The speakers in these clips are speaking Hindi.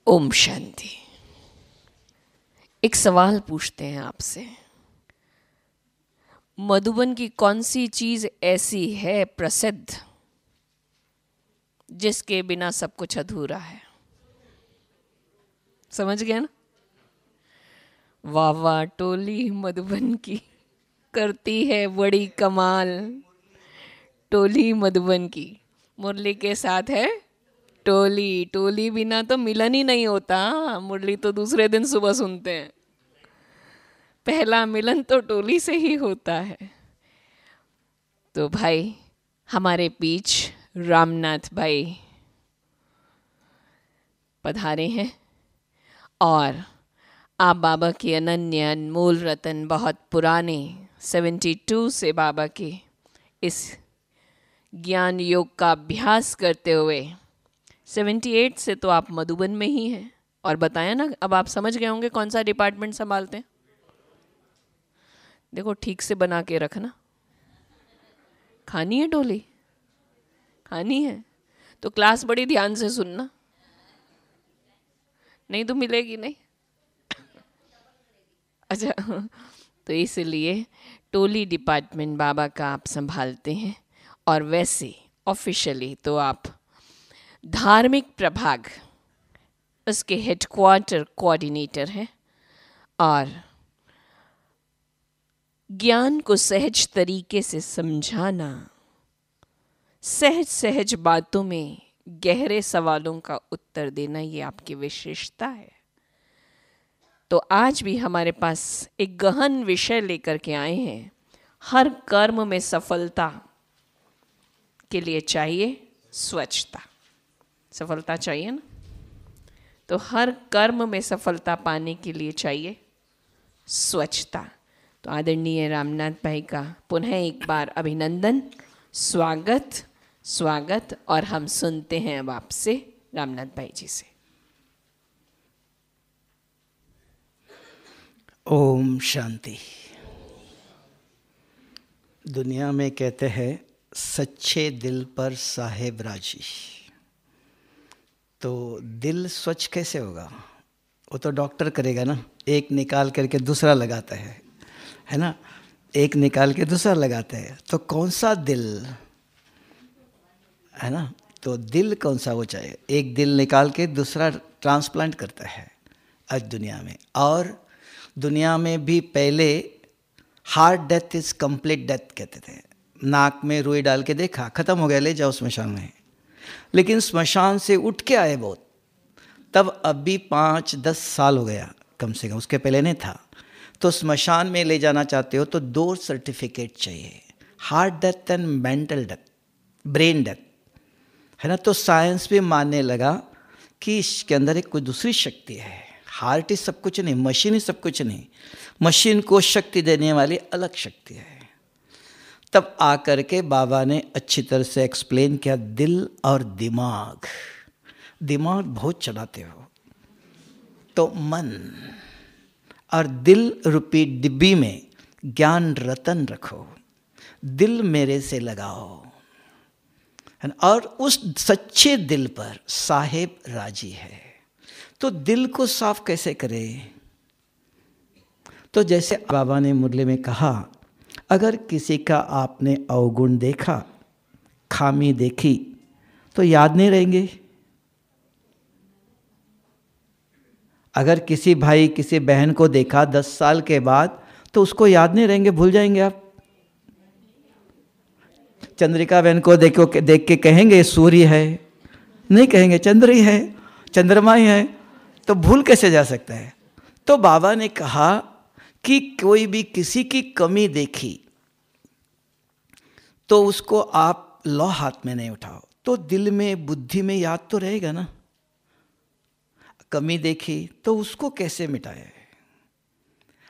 ओम शांति। एक सवाल पूछते हैं आपसे, मधुबन की कौन सी चीज ऐसी है प्रसिद्ध जिसके बिना सब कुछ अधूरा है? समझ गए ना? वाह वाह, टोली मधुबन की करती है बड़ी कमाल। टोली मधुबन की मुरली के साथ है टोली। टोली बिना तो मिलन ही नहीं होता। मुरली तो दूसरे दिन सुबह सुनते हैं। पहला मिलन तो टोली से ही होता है। तो भाई, हमारे बीच रामनाथ भाई पधारे हैं और आप बाबा की अनन्य अनमोल रतन, बहुत पुराने 72 से बाबा के इस ज्ञान योग का अभ्यास करते हुए 78 से तो आप मधुबन में ही हैं। और बताया ना, अब आप समझ गए होंगे कौन सा डिपार्टमेंट संभालते हैं। देखो, ठीक से बना के रखना। खानी है टोली? खानी है तो क्लास बड़ी ध्यान से सुनना, नहीं तो मिलेगी नहीं। अच्छा, तो इसलिए टोली डिपार्टमेंट बाबा का आप संभालते हैं। और वैसे ऑफिशियली तो आप धार्मिक प्रभाग उसके हेडक्वार्टर कोऑर्डिनेटर हैं। और ज्ञान को सहज तरीके से समझाना, सहज सहज बातों में गहरे सवालों का उत्तर देना, ये आपकी विशेषता है। तो आज भी हमारे पास एक गहन विषय लेकर के आए हैं। हर कर्म में सफलता के लिए चाहिए स्वच्छता। सफलता चाहिए ना? तो हर कर्म में सफलता पाने के लिए चाहिए स्वच्छता। तो आदरणीय रामनाथ भाई का पुनः एक बार अभिनंदन, स्वागत स्वागत। और हम सुनते हैं अब आपसे, रामनाथ भाई जी से। ओम शांति। दुनिया में कहते हैं सच्चे दिल पर साहेब राजी। तो दिल स्वच्छ कैसे होगा? वो तो डॉक्टर करेगा ना, एक निकाल करके दूसरा लगाता है ना, एक निकाल के दूसरा लगाता है। तो कौन सा दिल है ना, तो दिल कौन सा वो चाहिए? एक दिल निकाल के दूसरा ट्रांसप्लांट करता है आज दुनिया में। और दुनिया में भी पहले heart death is complete death कहते थे। नाक में रुई डाल के देखा, खत्म हो गया, ले जाओ स्मशान में। लेकिन स्मशान से उठ के आए बहुत, तब अभी 5-10 साल हो गया कम से कम, उसके पहले नहीं था। तो स्मशान में ले जाना चाहते हो तो 2 सर्टिफिकेट चाहिए, heart death and mental death, brain death, है ना। तो साइंस भी मानने लगा कि इसके अंदर एक कोई दूसरी शक्ति है। हार्ट ही सब कुछ नहीं, मशीन ही सब कुछ नहीं, मशीन को शक्ति देने वाली अलग शक्ति है। तब आकर के बाबा ने अच्छी तरह से एक्सप्लेन किया, दिल और दिमाग। दिमाग बहुत चलाते हो तो मन और दिल रूपी डिब्बी में ज्ञान रतन रखो, दिल मेरे से लगाओ, और उस सच्चे दिल पर साहेब राजी है। तो दिल को साफ कैसे करें? तो जैसे बाबा ने मुरली में कहा, अगर किसी का आपने अवगुण देखा, खामी देखी, तो याद नहीं रहेंगे। अगर किसी भाई किसी बहन को देखा 10 साल के बाद, तो उसको याद नहीं रहेंगे, भूल जाएंगे आप। चंद्रिका बहन को देख के कहेंगे सूर्य है? नहीं कहेंगे, चंद्र ही है, चंद्रमा ही है। तो भूल कैसे जा सकता है? तो बाबा ने कहा कि कोई भी किसी की कमी देखी तो उसको आप लो हाथ में नहीं उठाओ, तो दिल में बुद्धि में याद तो रहेगा ना। कमी देखी तो उसको कैसे मिटाए?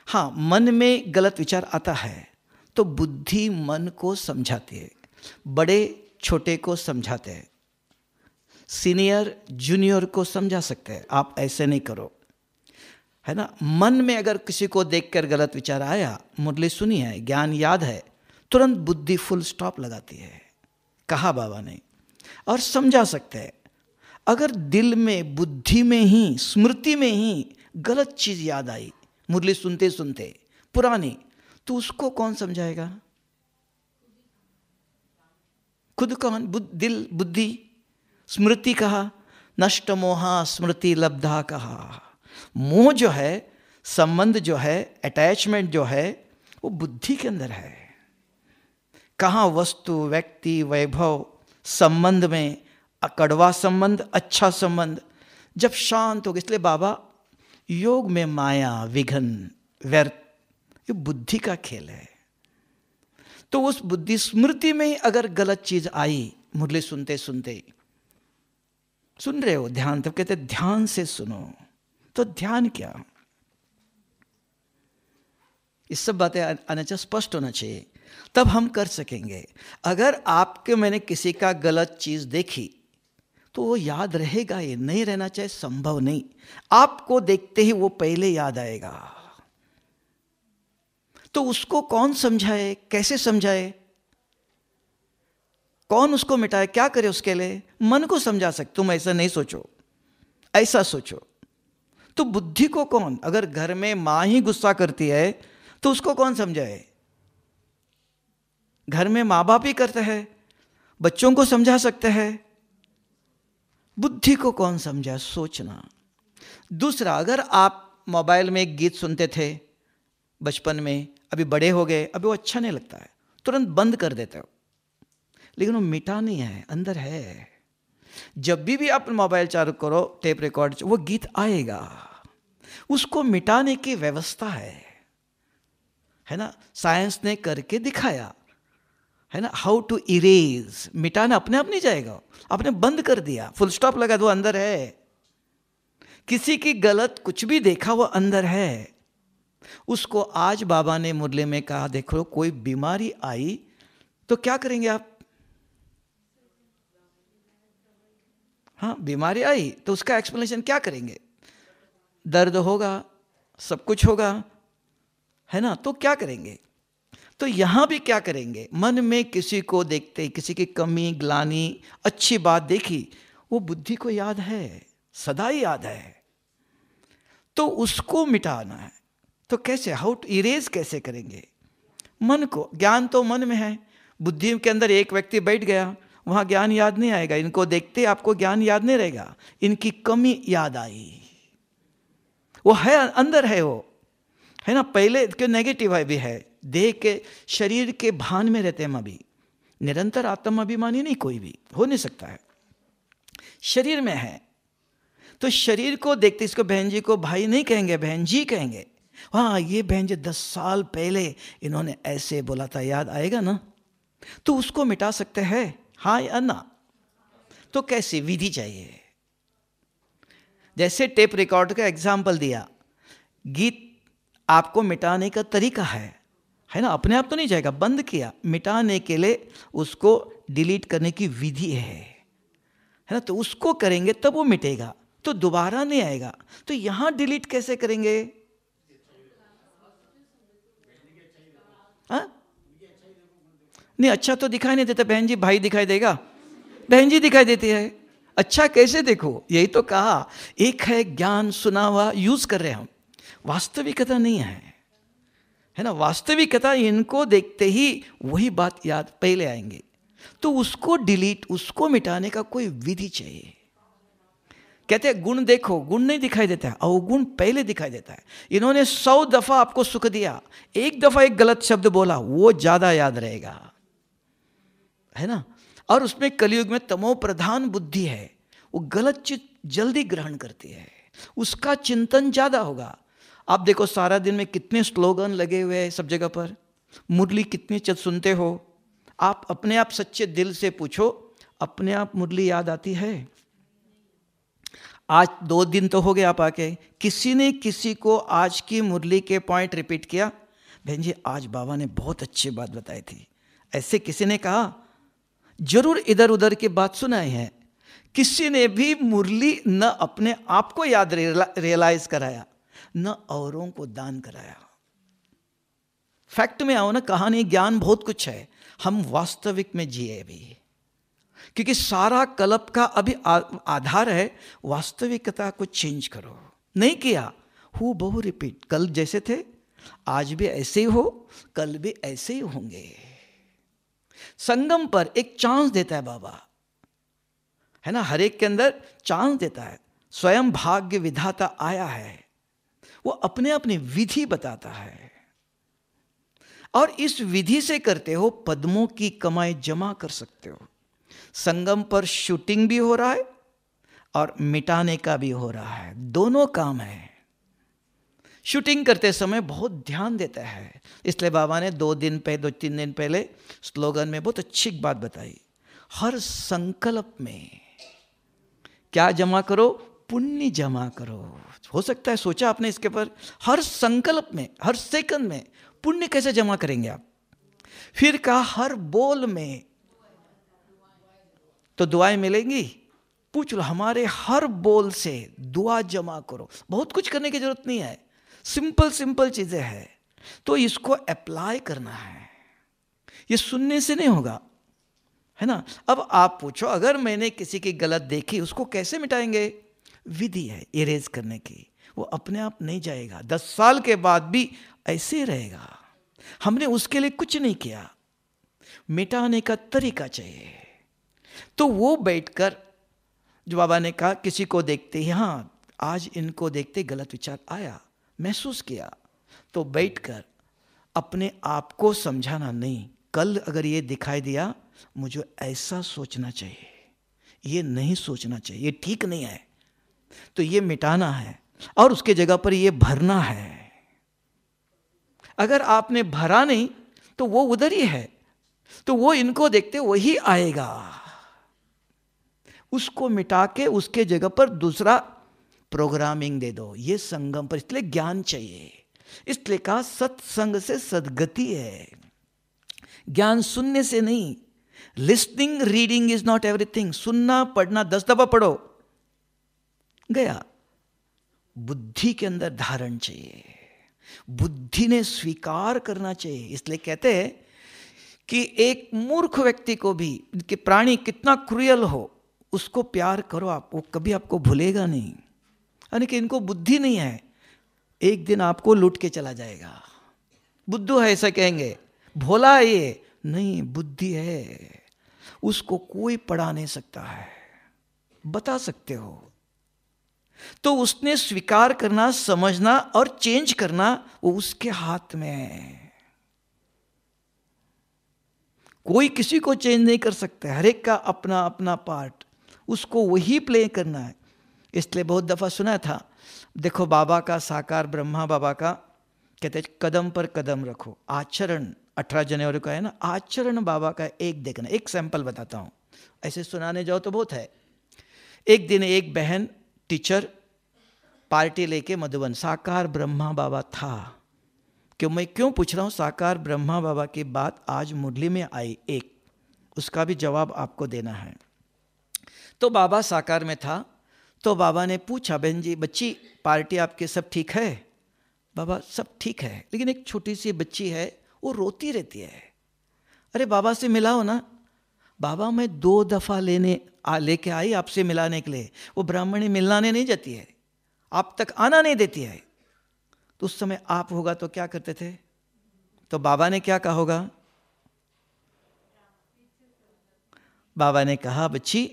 हाँ, मन में गलत विचार आता है तो बुद्धि मन को समझाती है, बड़े छोटे को समझाते हैं, सीनियर जूनियर को समझा सकते हैं, आप ऐसे नहीं करो, है ना। मन में अगर किसी को देखकर गलत विचार आया, मुरली सुनी है, ज्ञान याद है, तुरंत बुद्धि फुल स्टॉप लगाती है, कहा बाबा ने, और समझा सकते हैं। अगर दिल में, बुद्धि में ही, स्मृति में ही गलत चीज याद आई मुरली सुनते सुनते पुरानी, तो उसको कौन समझाएगा? खुद कौन? दिल, बुद्धि, स्मृति कहा, नष्ट मोहा स्मृति लब्धा कहा। मोह जो है, संबंध जो है, अटैचमेंट जो है, वो बुद्धि के अंदर है। कहाँ वस्तु, व्यक्ति, वैभव, संबंध में कड़वा संबंध, अच्छा संबंध, जब शांत हो गए। इसलिए बाबा योग में माया, विघन, व्यर्थ, ये बुद्धि का खेल है। तो उस बुद्धि स्मृति में अगर गलत चीज आई मुरली सुनते सुनते, सुन रहे हो ध्यान, तब कहते ध्यान से सुनो। तो ध्यान क्या? इस सब बातें आने चाहिए, स्पष्ट होना चाहिए, तब हम कर सकेंगे। अगर आपके मैंने किसी का गलत चीज देखी तो वो याद रहेगा, ये नहीं रहना चाहिए, संभव नहीं। आपको देखते ही वो पहले याद आएगा। तो उसको कौन समझाए, कैसे समझाए, कौन उसको मिटाए, क्या करे उसके लिए? मन को समझा सकते। तुम ऐसा नहीं सोचो, ऐसा सोचो। तो बुद्धि को कौन? अगर घर में मां ही गुस्सा करती है तो उसको कौन समझाए? घर में मां बाप ही करते हैं, बच्चों को समझा सकते हैं, बुद्धि को कौन समझाए? सोचना। दूसरा, अगर आप मोबाइल में एक गीत सुनते थे बचपन में, अभी बड़े हो गए, अभी वो अच्छा नहीं लगता है, तुरंत बंद कर देते हो, लेकिन वो मिटा नहीं है, अंदर है। जब भी आप मोबाइल चालू करो, टेप रिकॉर्ड, वो गीत आएगा। उसको मिटाने की व्यवस्था है ना, साइंस ने करके दिखाया है ना, हाउ टू इरेज। मिटाना अपने आप नहीं जाएगा, आपने बंद कर दिया, फुल स्टॉप लगा, वो अंदर है। किसी की गलत कुछ भी देखा, वो अंदर है। उसको आज बाबा ने मुरली में कहा, देखो कोई बीमारी आई तो क्या करेंगे आप? हाँ, बीमारी आई तो उसका एक्सप्लेनेशन क्या करेंगे? दर्द होगा, सब कुछ होगा, है ना, तो क्या करेंगे? तो यहां भी क्या करेंगे? मन में किसी को देखते, किसी की कमी, ग्लानि, अच्छी बात देखी, वो बुद्धि को याद है, सदा ही याद है, तो उसको मिटाना है। तो कैसे, हाउ टू इरेज कैसे करेंगे? मन को, ज्ञान तो मन में है, बुद्धि के अंदर एक व्यक्ति बैठ गया, वहां ज्ञान याद नहीं आएगा। इनको देखते आपको ज्ञान याद नहीं रहेगा, इनकी कमी याद आई, वो है अंदर है, वो है ना। पहले क्यों नेगेटिव है भी है, देह के, शरीर के भान में रहते हैं हम अभी, निरंतर आत्म अभिमानी नहीं, कोई भी हो नहीं सकता है, शरीर में है। तो शरीर को देखते, इसको बहन जी को भाई नहीं कहेंगे, बहन जी कहेंगे। हाँ, ये बहन जी 10 साल पहले इन्होंने ऐसे बोला था, याद आएगा ना, तो उसको मिटा सकते हैं, हाँ या ना। तो कैसे? विधि चाहिए। जैसे टेप रिकॉर्ड का एग्जाम्पल दिया, गीत आपको मिटाने का तरीका है ना, अपने आप तो नहीं जाएगा, बंद किया, मिटाने के लिए उसको डिलीट करने की विधि है ना, तो उसको करेंगे तब वो मिटेगा, तो दोबारा नहीं आएगा। तो यहां डिलीट कैसे करेंगे? हाँ, नहीं, अच्छा तो दिखाई नहीं देता, बहन जी भाई दिखाई देगा, बहन जी दिखाई देती है, अच्छा कैसे देखो? यही तो कहा, एक है ज्ञान सुना हुआ, यूज कर रहे हैं हम, वास्तविकता नहीं है ना। वास्तविकता, इनको देखते ही वही बात याद पहले आएंगे, तो उसको डिलीट, उसको मिटाने का कोई विधि चाहिए। कहते हैं गुण देखो, गुण नहीं दिखाई देता है, अवगुण पहले दिखाई देता है। इन्होंने 100 दफा आपको सुख दिया, एक दफा एक गलत शब्द बोला, वो ज्यादा याद रहेगा, है ना। और उसमें कलयुग में तमो प्रधान बुद्धि है, वो गलत चीज जल्दी ग्रहण करती है, उसका चिंतन ज्यादा होगा। आप देखो सारा दिन में कितने स्लोगन लगे हुए हैं सब जगह पर, मुरली कितनी चीज सुनते हो, आप अपने आप सच्चे दिल से पूछो, अपने आप मुरली याद आती है? आज 2 दिन तो हो गए आप आके, किसी ने किसी को आज की मुरली के पॉइंट रिपीट किया? बहन जी आज बाबा ने बहुत अच्छी बात बताई थी, ऐसे किसी ने कहा? जरूर इधर उधर की बात सुनाई है, किसी ने भी मुरली न अपने आप को याद रियलाइज कराया, न औरों को दान कराया। फैक्ट में आओ ना, कहानी ज्ञान बहुत कुछ है, हम वास्तविक में जिए भी। क्योंकि सारा कल्प का अभी आधार है वास्तविकता को चेंज करो। नहीं किया, हु बहु रिपीट, कल जैसे थे आज भी ऐसे ही हो, कल भी ऐसे ही होंगे। संगम पर एक चांस देता है बाबा, है ना, हर एक के अंदर चांस देता है। स्वयं भाग्य विधाता आया है, वो अपने अपनी विधि बताता है, और इस विधि से करते हो पद्मों की कमाई जमा कर सकते हो। संगम पर शूटिंग भी हो रहा है और मिटाने का भी हो रहा है, दोनों काम है। शूटिंग करते समय बहुत ध्यान देता है, इसलिए बाबा ने 2-3 दिन पहले स्लोगन में बहुत अच्छी बात बताई। हर संकल्प में क्या जमा करो? पुण्य जमा करो। हो सकता है सोचा आपने इसके पर, हर संकल्प में, हर सेकंड में पुण्य कैसे जमा करेंगे आप? फिर कहा हर बोल में तो दुआएं मिलेंगी। पूछ लो, हमारे हर बोल से दुआ जमा करो। बहुत कुछ करने की जरूरत नहीं है, सिंपल चीजें हैं, तो इसको अप्लाई करना है। ये सुनने से नहीं होगा, है ना। अब आप पूछो, अगर मैंने किसी की गलत देखी उसको कैसे मिटाएंगे? विधि है इरेज करने की, वो अपने आप नहीं जाएगा, 10 साल के बाद भी ऐसे ही रहेगा। हमने उसके लिए कुछ नहीं किया, मिटाने का तरीका चाहिए। तो वो बैठकर, जो बाबा ने कहा किसी को देखते ही, हाँ आज इनको देखते गलत विचार आया, महसूस किया, तो बैठकर अपने आप को समझाना, नहीं कल अगर ये दिखाई दिया मुझे ऐसा सोचना चाहिए, ये नहीं सोचना चाहिए, ये ठीक नहीं है, तो ये मिटाना है और उसके जगह पर ये भरना है। अगर आपने भरा नहीं तो वो उधर ही है, तो वो इनको देखते वही आएगा। उसको मिटा के उसके जगह पर दूसरा प्रोग्रामिंग दे दो। ये संगम पर, इसलिए ज्ञान चाहिए। इसलिए कहा सत्संग से सद्गति है, ज्ञान सुनने से नहीं। Listening reading is not everything. सुनना पढ़ना 10 दफा पढ़ो, गया। बुद्धि के अंदर धारण चाहिए, बुद्धि ने स्वीकार करना चाहिए। इसलिए कहते हैं कि एक मूर्ख व्यक्ति को भी, कि प्राणी कितना क्रूयल हो, उसको प्यार करो आप, वो कभी आपको भूलेगा नहीं। यानी कि इनको बुद्धि नहीं है, एक दिन आपको लूट के चला जाएगा। बुद्धू है ऐसा कहेंगे, भोला है ये, नहीं बुद्धि है, उसको कोई पढ़ा नहीं सकता है, बता सकते हो। तो उसने स्वीकार करना, समझना और चेंज करना, वो उसके हाथ में है। कोई किसी को चेंज नहीं कर सकता, हर एक का अपना अपना पार्ट, उसको वही प्ले करना है। इसलिए बहुत दफा सुना था, देखो बाबा का साकार ब्रह्मा बाबा का कहते कदम पर कदम रखो, आचरण 18 जनवरी का है ना, आचरण बाबा का एक देखना। एक सैंपल बताता हूँ, ऐसे सुनाने जाओ तो बहुत है। एक दिन एक बहन टीचर पार्टी लेके मधुबन, साकार ब्रह्मा बाबा था। क्यों मैं क्यों पूछ रहा हूँ, साकार ब्रह्मा बाबा की बात आज मुरली में आई एक, उसका भी जवाब आपको देना है। तो बाबा साकार में था, तो बाबा ने पूछा, बहन जी बच्ची पार्टी आपके सब ठीक है? बाबा सब ठीक है, लेकिन एक छोटी सी बच्ची है वो रोती रहती है। अरे बाबा से मिलाओ ना। बाबा मैं 2 दफा लेके आई आपसे मिलाने के लिए, वो ब्राह्मणी मिलाने नहीं जाती है, आप तक आना नहीं देती है। तो उस समय आप होगा तो क्या करते थे? तो बाबा ने क्या कहा होगा? बाबा ने कहा बच्ची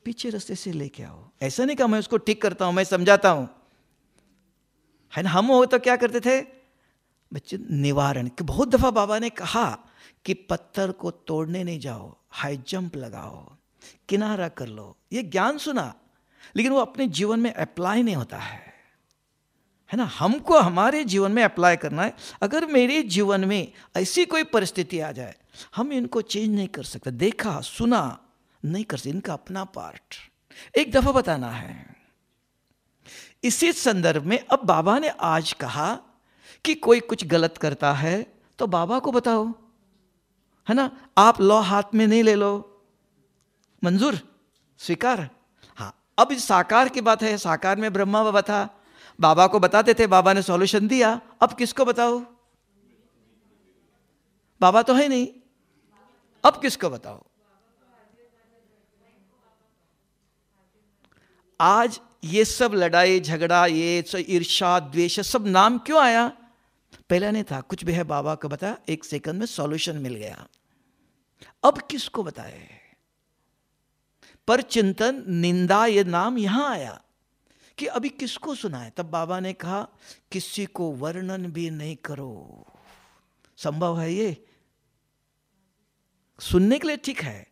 पीछे रास्ते से लेके आओ। ऐसा नहीं कहा मैं उसको ठीक करता हूं, मैं समझाता हूं, है ना। हम हो तो क्या करते थे? बच्चे निवारण। कि बहुत दफा बाबा ने कहा कि पत्थर को तोड़ने नहीं जाओ, हाई जंप लगाओ, किनारा कर लो। ये ज्ञान सुना, लेकिन वो अपने जीवन में अप्लाई नहीं होता है ना। हमको हमारे जीवन में अप्लाई करना है। अगर मेरे जीवन में ऐसी कोई परिस्थिति आ जाए, हम इनको चेंज नहीं कर सकते, देखा सुना नहीं कर सकते, इनका अपना पार्ट एक दफा बताना है। इसी संदर्भ में अब बाबा ने आज कहा कि कोई कुछ गलत करता है तो बाबा को बताओ, है ना। आप लॉ हाथ में नहीं ले लो, मंजूर स्वीकार। हाँ, अब इस साकार की बात है, साकार में ब्रह्मा बाबा था, बाबा को बताते थे, बाबा ने सॉल्यूशन दिया। अब किसको बताओ? बाबा तो है नहीं, अब किसको बताओ? आज ये सब लड़ाई झगड़ा, ये ईर्ष्या द्वेष सब नाम क्यों आया? पहले नहीं था। कुछ भी है बाबा को बता, एक सेकंड में सॉल्यूशन मिल गया। अब किसको बताए? पर चिंतन निंदा ये नाम यहां आया कि अभी किसको सुनाए? तब बाबा ने कहा किसी को वर्णन भी नहीं करो। संभव है ये? सुनने के लिए ठीक है,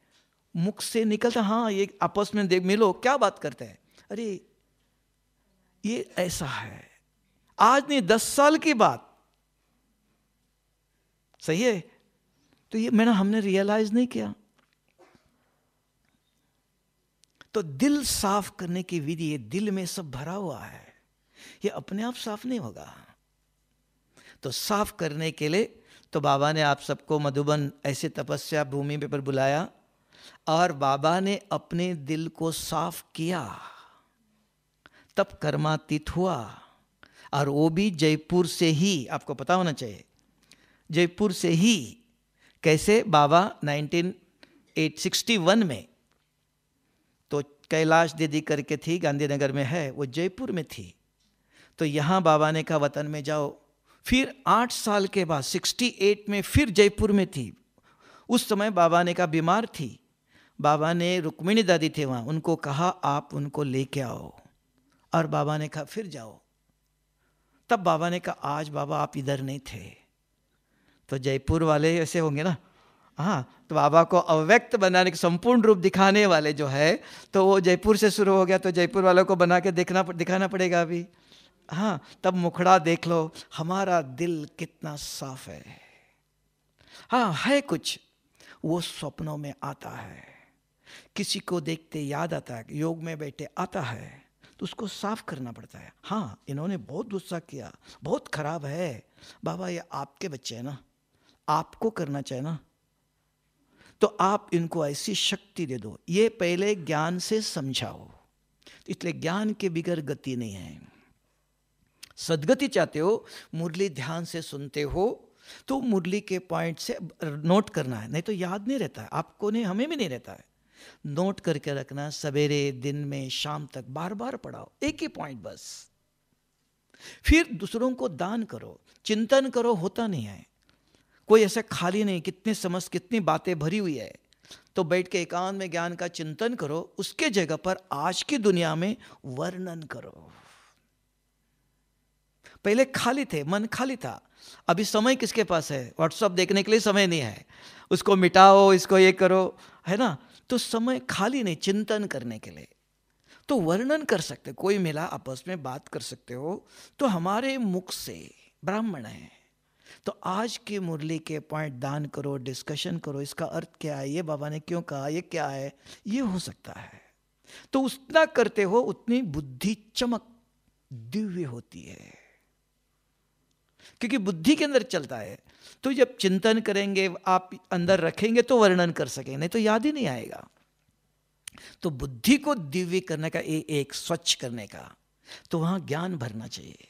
मुख से निकलता हाँ ये आपस में देख मिलो क्या बात करते हैं, अरे ये ऐसा है, आज नहीं 10 साल की बात, सही है। तो ये हमने रियलाइज नहीं किया। तो दिल साफ करने की विधि, ये दिल में सब भरा हुआ है, ये अपने आप साफ नहीं होगा। तो साफ करने के लिए तो बाबा ने आप सबको मधुबन ऐसे तपस्या भूमि पर बुलाया और बाबा ने अपने दिल को साफ किया, तब कर्मातीत हुआ। और वो भी जयपुर से ही, आपको पता होना चाहिए, जयपुर से ही। कैसे? बाबा 1961 में तो कैलाश दीदी करके थी, गांधीनगर में है, वो जयपुर में थी। तो यहाँ बाबा ने कहा वतन में जाओ। फिर 8 साल के बाद 68 में फिर जयपुर में थी। उस समय बाबा ने कहा बीमार थी। बाबा ने, रुक्मिणी दादी थे वहाँ, उनको कहा आप उनको लेके आओ। और बाबा ने कहा फिर जाओ। तब बाबा ने कहा आज बाबा आप इधर नहीं थे। तो जयपुर वाले ऐसे होंगे ना, हाँ, तो बाबा को अव्यक्त बनाने के संपूर्ण रूप दिखाने वाले जो है, तो वो जयपुर से शुरू हो गया। तो जयपुर वालों को बना के दिखाना पड़ेगा अभी। हाँ, तब मुखड़ा देख लो, हमारा दिल कितना साफ है। हाँ, है कुछ वो स्वप्नों में आता है, किसी को देखते याद आता है, योग में बैठे आता है, तो उसको साफ करना पड़ता है। हाँ, इन्होंने बहुत गुस्सा किया, बहुत खराब है। बाबा ये आपके बच्चे हैं ना, आपको करना चाहिए ना, तो आप इनको ऐसी शक्ति दे दो। ये पहले ज्ञान से समझाओ। इसलिए ज्ञान के बिगर गति नहीं है। सदगति चाहते हो, मुरली ध्यान से सुनते हो, तो मुरली के पॉइंट से नोट करना है, नहीं तो याद नहीं रहता है आपको, नहीं हमें भी नहीं रहता है। नोट करके रखना, सवेरे दिन में शाम तक बार बार पढ़ाओ, एक ही पॉइंट बस। फिर दूसरों को दान करो, चिंतन करो, होता नहीं है कोई ऐसा खाली नहीं, कितने समझ कितनी बातें भरी हुई है। तो बैठ के एकांत में ज्ञान का चिंतन करो, उसके जगह पर आज की दुनिया में वर्णन करो। पहले खाली थे, मन खाली था, अभी समय किसके पास है? व्हाट्सएप देखने के लिए समय नहीं है, उसको मिटाओ, इसको ये करो, है ना। तो समय खाली नहीं चिंतन करने के लिए। तो वर्णन कर सकते, कोई मिला आपस में बात कर सकते हो। तो हमारे मुख से ब्राह्मण है, तो आज की मुरली के पॉइंट दान करो, डिस्कशन करो, इसका अर्थ क्या है, ये बाबा ने क्यों कहा, ये क्या है, ये हो सकता है। तो उतना करते हो उतनी बुद्धि चमक दिव्य होती है, क्योंकि बुद्धि के अंदर चलता है। तो जब चिंतन करेंगे, आप अंदर रखेंगे तो वर्णन कर सकेंगे, नहीं तो याद ही नहीं आएगा। तो बुद्धि को दिव्य करने का, एक स्वच्छ करने का, तो वहां ज्ञान भरना चाहिए।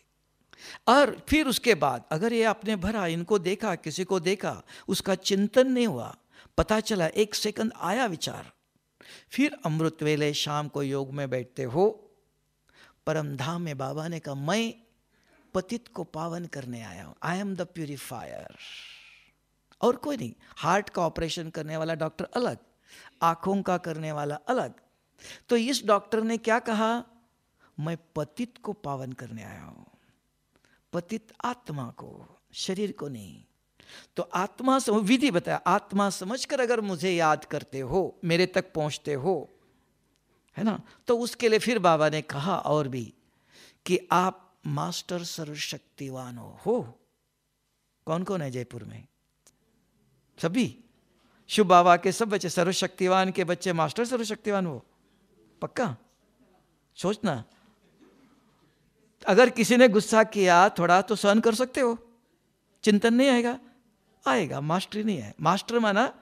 और फिर उसके बाद अगर ये आपने भरा, इनको देखा, किसी को देखा, उसका चिंतन नहीं हुआ, पता चला 1 सेकंड आया विचार, फिर अमृत वेले शाम को योग में बैठते हो, परम धाम में बाबा ने कहा मैं पतित को पावन करने आया हूं, आई एम द प्यूरिफायर। और कोई नहीं। हार्ट का ऑपरेशन करने वाला डॉक्टर अलग, आंखों का करने वाला अलग। तो इस डॉक्टर ने क्या कहा, मैं पतित को पावन करने आया हूं, पतित आत्मा को, शरीर को नहीं। तो आत्मा से विधि बताया, आत्मा समझकर अगर मुझे याद करते हो, मेरे तक पहुंचते हो, है ना। तो उसके लिए फिर बाबा ने कहा और भी कि आप मास्टर सर्वशक्तिवान हो। कौन कौन है जयपुर में? सभी शिव बाबा के सब बच्चे सर्वशक्तिवान के बच्चे मास्टर सर्वशक्तिवान हो, पक्का सोचना। अगर किसी ने गुस्सा किया थोड़ा तो सहन कर सकते हो, चिंतन नहीं आएगा, आएगा, मास्टरी नहीं है। मास्टर माना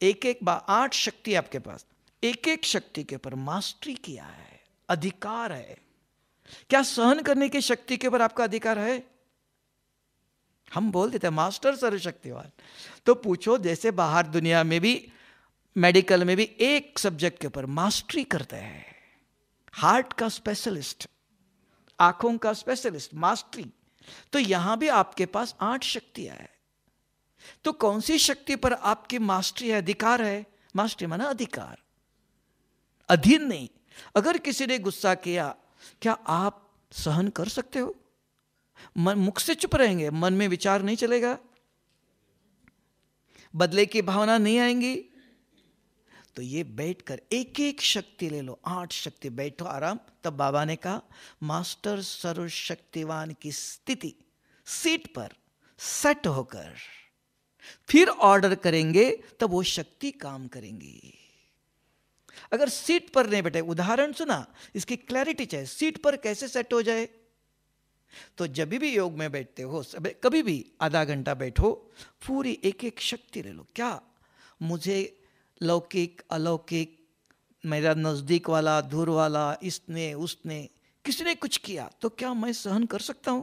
एक 8 शक्ति आपके पास, एक एक शक्ति के ऊपर मास्टरी किया है, अधिकार है। क्या सहन करने की शक्ति के ऊपर आपका अधिकार है? हम बोल देते हैं मास्टर सर्वशक्तिवान। तो पूछो, जैसे बाहर दुनिया में भी, मेडिकल में भी एक सब्जेक्ट के ऊपर मास्टरी करते हैं, हार्ट का स्पेशलिस्ट, आंखों का स्पेशलिस्ट, मास्टरी। तो यहां भी आपके पास 8 शक्तियां है। तो कौन सी शक्ति पर आपकी मास्टरी है, अधिकार है? मास्टरी माना अधिकार, अधीन नहीं। अगर किसी ने गुस्सा किया, क्या आप सहन कर सकते हो? मन, मुख से चुप रहेंगे, मन में विचार नहीं चलेगा, बदले की भावना नहीं आएंगी। तो ये बैठकर एक एक शक्ति ले लो, 8 शक्ति, बैठो आराम। तब बाबा ने कहा मास्टर सर्वशक्तिवान की स्थिति सीट पर सेट होकर फिर ऑर्डर करेंगे, तब वो शक्ति काम करेंगी। अगर सीट पर नहीं बैठे, उदाहरण सुना, इसकी क्लैरिटी चाहिए, सीट पर कैसे सेट हो जाए? तो जब भी योग में बैठते हो, कभी भी आधा घंटा बैठो, पूरी एक एक शक्ति ले लो। क्या मुझे लौकिक अलौकिक, मेरा नजदीक वाला दूर वाला, इसने उसने, किसी ने कुछ किया तो क्या मैं सहन कर सकता हूं?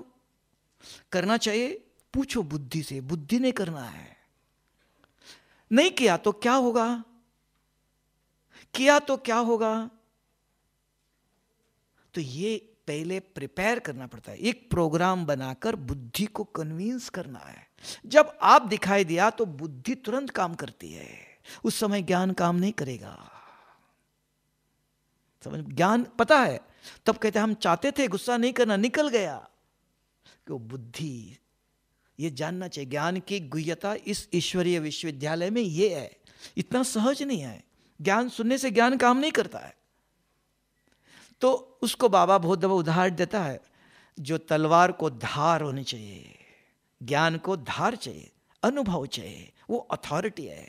करना चाहिए? पूछो बुद्धि से, बुद्धि ने करना है। नहीं किया तो क्या होगा? किया तो क्या होगा? तो ये पहले प्रिपेयर करना पड़ता है, एक प्रोग्राम बनाकर बुद्धि को कन्विंस करना है। जब आप दिखाई दिया तो बुद्धि तुरंत काम करती है, उस समय ज्ञान काम नहीं करेगा। समझ? ज्ञान पता है, तब कहते हैं हम चाहते थे गुस्सा नहीं करना, निकल गया। कि बुद्धि, ये जानना चाहिए ज्ञान की गुह्यता इस ईश्वरीय विश्वविद्यालय में ये है। इतना सहज नहीं है, ज्ञान सुनने से ज्ञान काम नहीं करता है। तो उसको बाबा बहुत दफा उदाहरण देता है, जो तलवार को धार होनी चाहिए, ज्ञान को धार चाहिए, अनुभव चाहिए, वो अथॉरिटी है।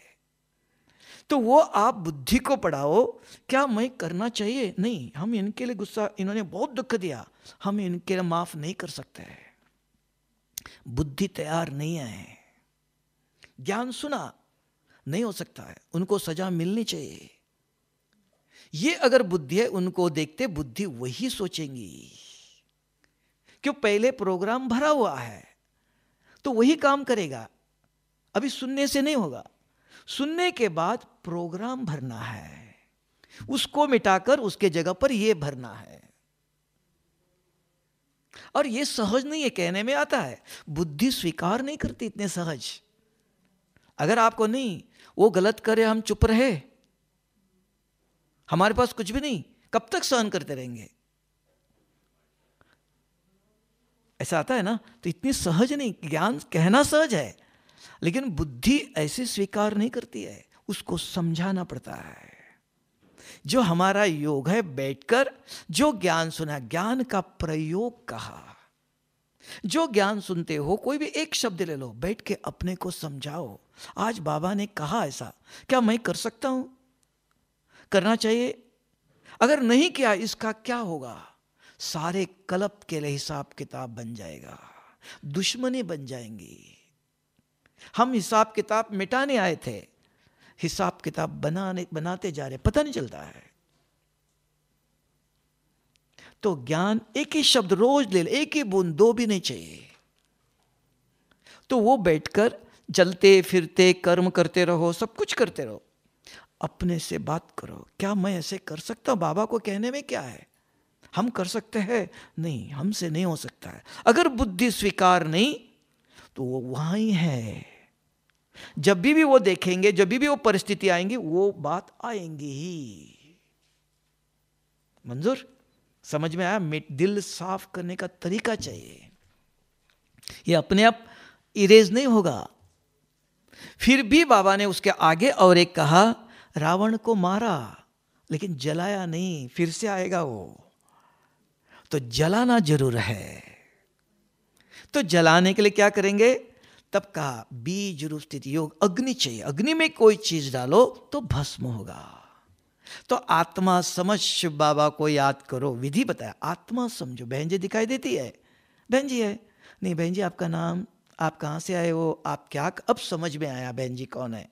तो वो आप बुद्धि को पढ़ाओ, क्या मैं करना चाहिए? नहीं, हम इनके लिए गुस्सा, इन्होंने बहुत दुख दिया, हम इनके लिए माफ नहीं कर सकते। बुद्धि तैयार नहीं है, ज्ञान सुना नहीं हो सकता है, उनको सजा मिलनी चाहिए। ये अगर बुद्धि है, उनको देखते बुद्धि वही सोचेंगी, क्यों पहले प्रोग्राम भरा हुआ है तो वही काम करेगा। अभी सुनने से नहीं होगा, सुनने के बाद प्रोग्राम भरना है, उसको मिटाकर उसके जगह पर यह भरना है। और यह सहज नहीं है, कहने में आता है, बुद्धि स्वीकार नहीं करती इतने सहज। अगर आपको नहीं, वो गलत करे, हम चुप रहे, हमारे पास कुछ भी नहीं, कब तक सहन करते रहेंगे? ऐसा आता है ना। तो इतनी सहज नहीं, ज्ञान कहना सहज है, लेकिन बुद्धि ऐसे स्वीकार नहीं करती है, उसको समझाना पड़ता है। जो हमारा योग है, बैठकर जो ज्ञान सुना, ज्ञान का प्रयोग कहा। जो ज्ञान सुनते हो, कोई भी एक शब्द ले लो, बैठ के अपने को समझाओ, आज बाबा ने कहा ऐसा, क्या मैं कर सकता हूं? करना चाहिए? अगर नहीं किया, इसका क्या होगा? सारे कलप के लिए हिसाब किताब बन जाएगा, दुश्मनी बन जाएंगी। हम हिसाब किताब मिटाने आए थे, हिसाब किताब बनाते जा रहे, पता नहीं चलता है। तो ज्ञान एक ही शब्द रोज ले, एक ही बूंद, दो भी नहीं चाहिए। तो वो बैठकर चलते फिरते कर्म करते रहो, सब कुछ करते रहो, अपने से बात करो, क्या मैं ऐसे कर सकता हूं? बाबा को कहने में क्या है, हम कर सकते हैं? नहीं, हमसे नहीं हो सकता है। अगर बुद्धि स्वीकार नहीं, तो वो वहां ही है। जब भी वो देखेंगे, जब भी वो परिस्थिति आएंगी, वो बात आएंगी ही। मंजूर? समझ में आया? दिल साफ करने का तरीका चाहिए, ये अपने आप इरेज नहीं होगा। फिर भी बाबा ने उसके आगे और एक कहा, रावण को मारा लेकिन जलाया नहीं, फिर से आएगा वो, तो जलाना जरूर है। तो जलाने के लिए क्या करेंगे? तब कहा बीज रूप स्थिति योग, अग्नि चाहिए, अग्नि में कोई चीज डालो तो भस्म होगा। तो आत्मा समझ, शिव बाबा को याद करो, विधि बताया, आत्मा समझो। बहन जी दिखाई देती है, बहन जी है, नहीं बहन जी आपका नाम, आप कहाँ से आए हो, आप क्या, अब समझ में आया बहन जी कौन है।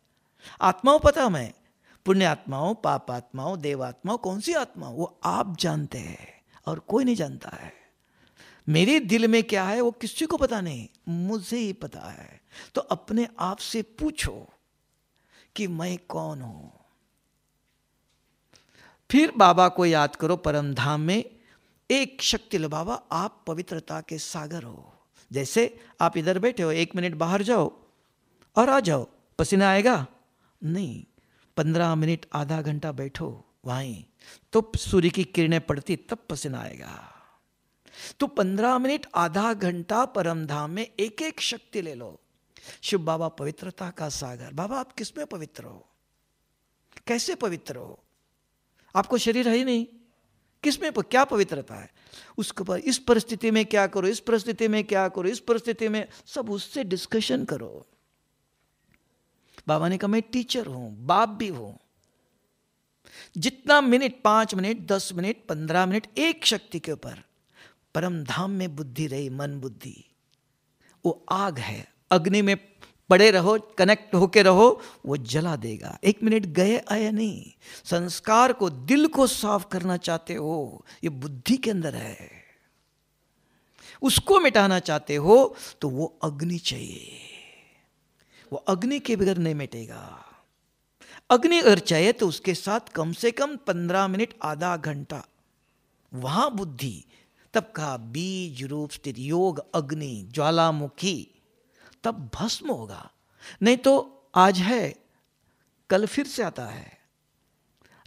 आत्माओं पता मैं, पुण्य आत्माओं, पाप आत्माओं, देव आत्माओं, कौन सी आत्मा, वो आप जानते हैं और कोई नहीं जानता है। मेरे दिल में क्या है वो किसी को पता नहीं, मुझे ही पता है। तो अपने आप से पूछो कि मैं कौन हूं। फिर बाबा को याद करो परम धाम में, एक शक्ति लो, बाबा आप पवित्रता के सागर हो। जैसे आप इधर बैठे हो, 1 मिनट बाहर जाओ और आ जाओ, पसीना आएगा नहीं। 15 मिनट आधा घंटा बैठो वहीं, तो सूर्य की किरणें पड़ती तब पसीना आएगा। तो 15 मिनट आधा घंटा परम धाम में एक एक शक्ति ले लो। शिव बाबा पवित्रता का सागर। बाबा आप किस में पवित्र हो, कैसे पवित्र हो, आपको शरीर है ही नहीं, किस में क्या पवित्रता है? उसके ऊपर इस परिस्थिति में क्या करो, इस परिस्थिति में क्या करो, इस परिस्थिति में, सब उससे डिस्कशन करो। बाबा ने कहा मैं टीचर हूं, बाप भी हूं। जितना मिनट, 5 मिनट, 10 मिनट, 15 मिनट एक शक्ति के ऊपर परम धाम में बुद्धि रही, मन बुद्धि, वो आग है, अग्नि में पड़े रहो, कनेक्ट होके रहो, वो जला देगा। 1 मिनट गए आया नहीं। संस्कार को, दिल को साफ करना चाहते हो, ये बुद्धि के अंदर है, उसको मिटाना चाहते हो तो वो अग्नि चाहिए। वो अग्नि के बगैर नहीं मिटेगा। अग्नि अगर चाहिए तो उसके साथ कम से कम 15 मिनट आधा घंटा वहां बुद्धि। तब कहा बीज रूप स्थित योग अग्नि ज्वालामुखी, तब भस्म होगा। नहीं तो आज है कल फिर से आता है।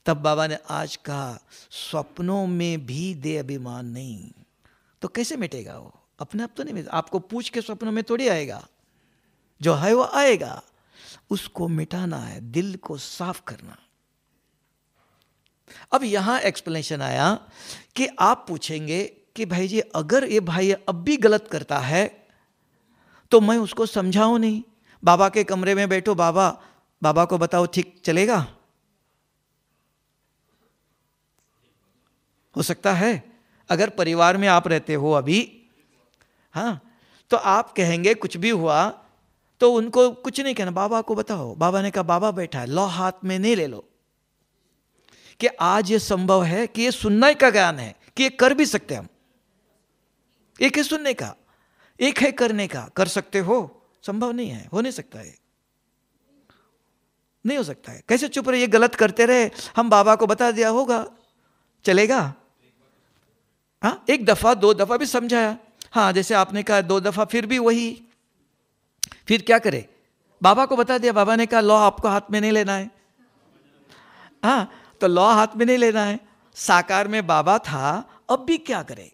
तब बाबा ने आज कहा स्वप्नों में भी दे अभिमान नहीं, तो कैसे मिटेगा वो? अपने आप तो नहीं मिटेगा, आपको पूछ के स्वप्नों में थोड़ी आएगा, जो है वो आएगा। उसको मिटाना है, दिल को साफ करना। अब यहां एक्सप्लेनेशन आया कि आप पूछेंगे कि भाई जी अगर ये भाई अब भी गलत करता है तो मैं उसको समझाऊं नहीं, बाबा के कमरे में बैठो, बाबा को बताओ, ठीक चलेगा? हो सकता है अगर परिवार में आप रहते हो अभी, हाँ, तो आप कहेंगे कुछ भी हुआ तो उनको कुछ नहीं कहना, बाबा को बताओ। बाबा ने कहा बाबा बैठा है, लो हाथ में नहीं ले लो कि आज ये संभव है कि ये सुनने का ज्ञान है कि ये कर भी सकते हम। एक है सुनने का, एक है करने का। कर सकते हो, संभव नहीं है, हो नहीं सकता है, नहीं हो सकता है। कैसे चुप रहे, ये गलत करते रहे, हम बाबा को बता दिया होगा, चलेगा? हाँ, 1 दफा 2 दफा भी समझाया, हाँ जैसे आपने कहा 2 दफा फिर भी वही, फिर क्या करे? बाबा को बता दिया, बाबा ने कहा लॉ आपको हाथ में नहीं लेना है। हाँ, तो लॉ हाथ में नहीं लेना है। साकार में बाबा था, अब भी क्या करे,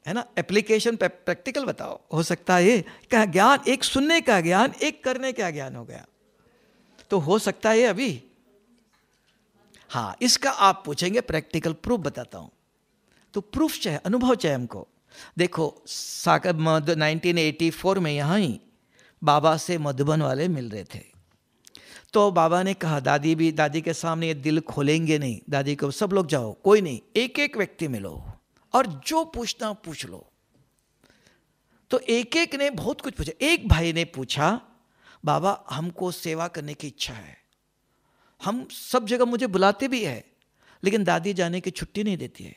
है ना? एप्लीकेशन प्रैक्टिकल बताओ। हो सकता है ये क्या ज्ञान, एक सुनने का ज्ञान, एक करने का ज्ञान हो गया, तो हो सकता है अभी। हाँ, इसका आप पूछेंगे प्रैक्टिकल प्रूफ बताता हूं, तो प्रूफ चाहिए, अनुभव चाहिए हमको। देखो साकर 1984 में यहाँ ही बाबा से मधुबन वाले मिल रहे थे, तो बाबा ने कहा दादी के सामने ये दिल खोलेंगे नहीं, दादी को सब लोग जाओ, कोई नहीं, एक एक व्यक्ति मिलो और जो पूछना पूछ लो। तो एक एक ने बहुत कुछ पूछा। एक भाई ने पूछा बाबा हमको सेवा करने की इच्छा है, हम सब जगह मुझे बुलाते भी है, लेकिन दादी जाने की छुट्टी नहीं देती है,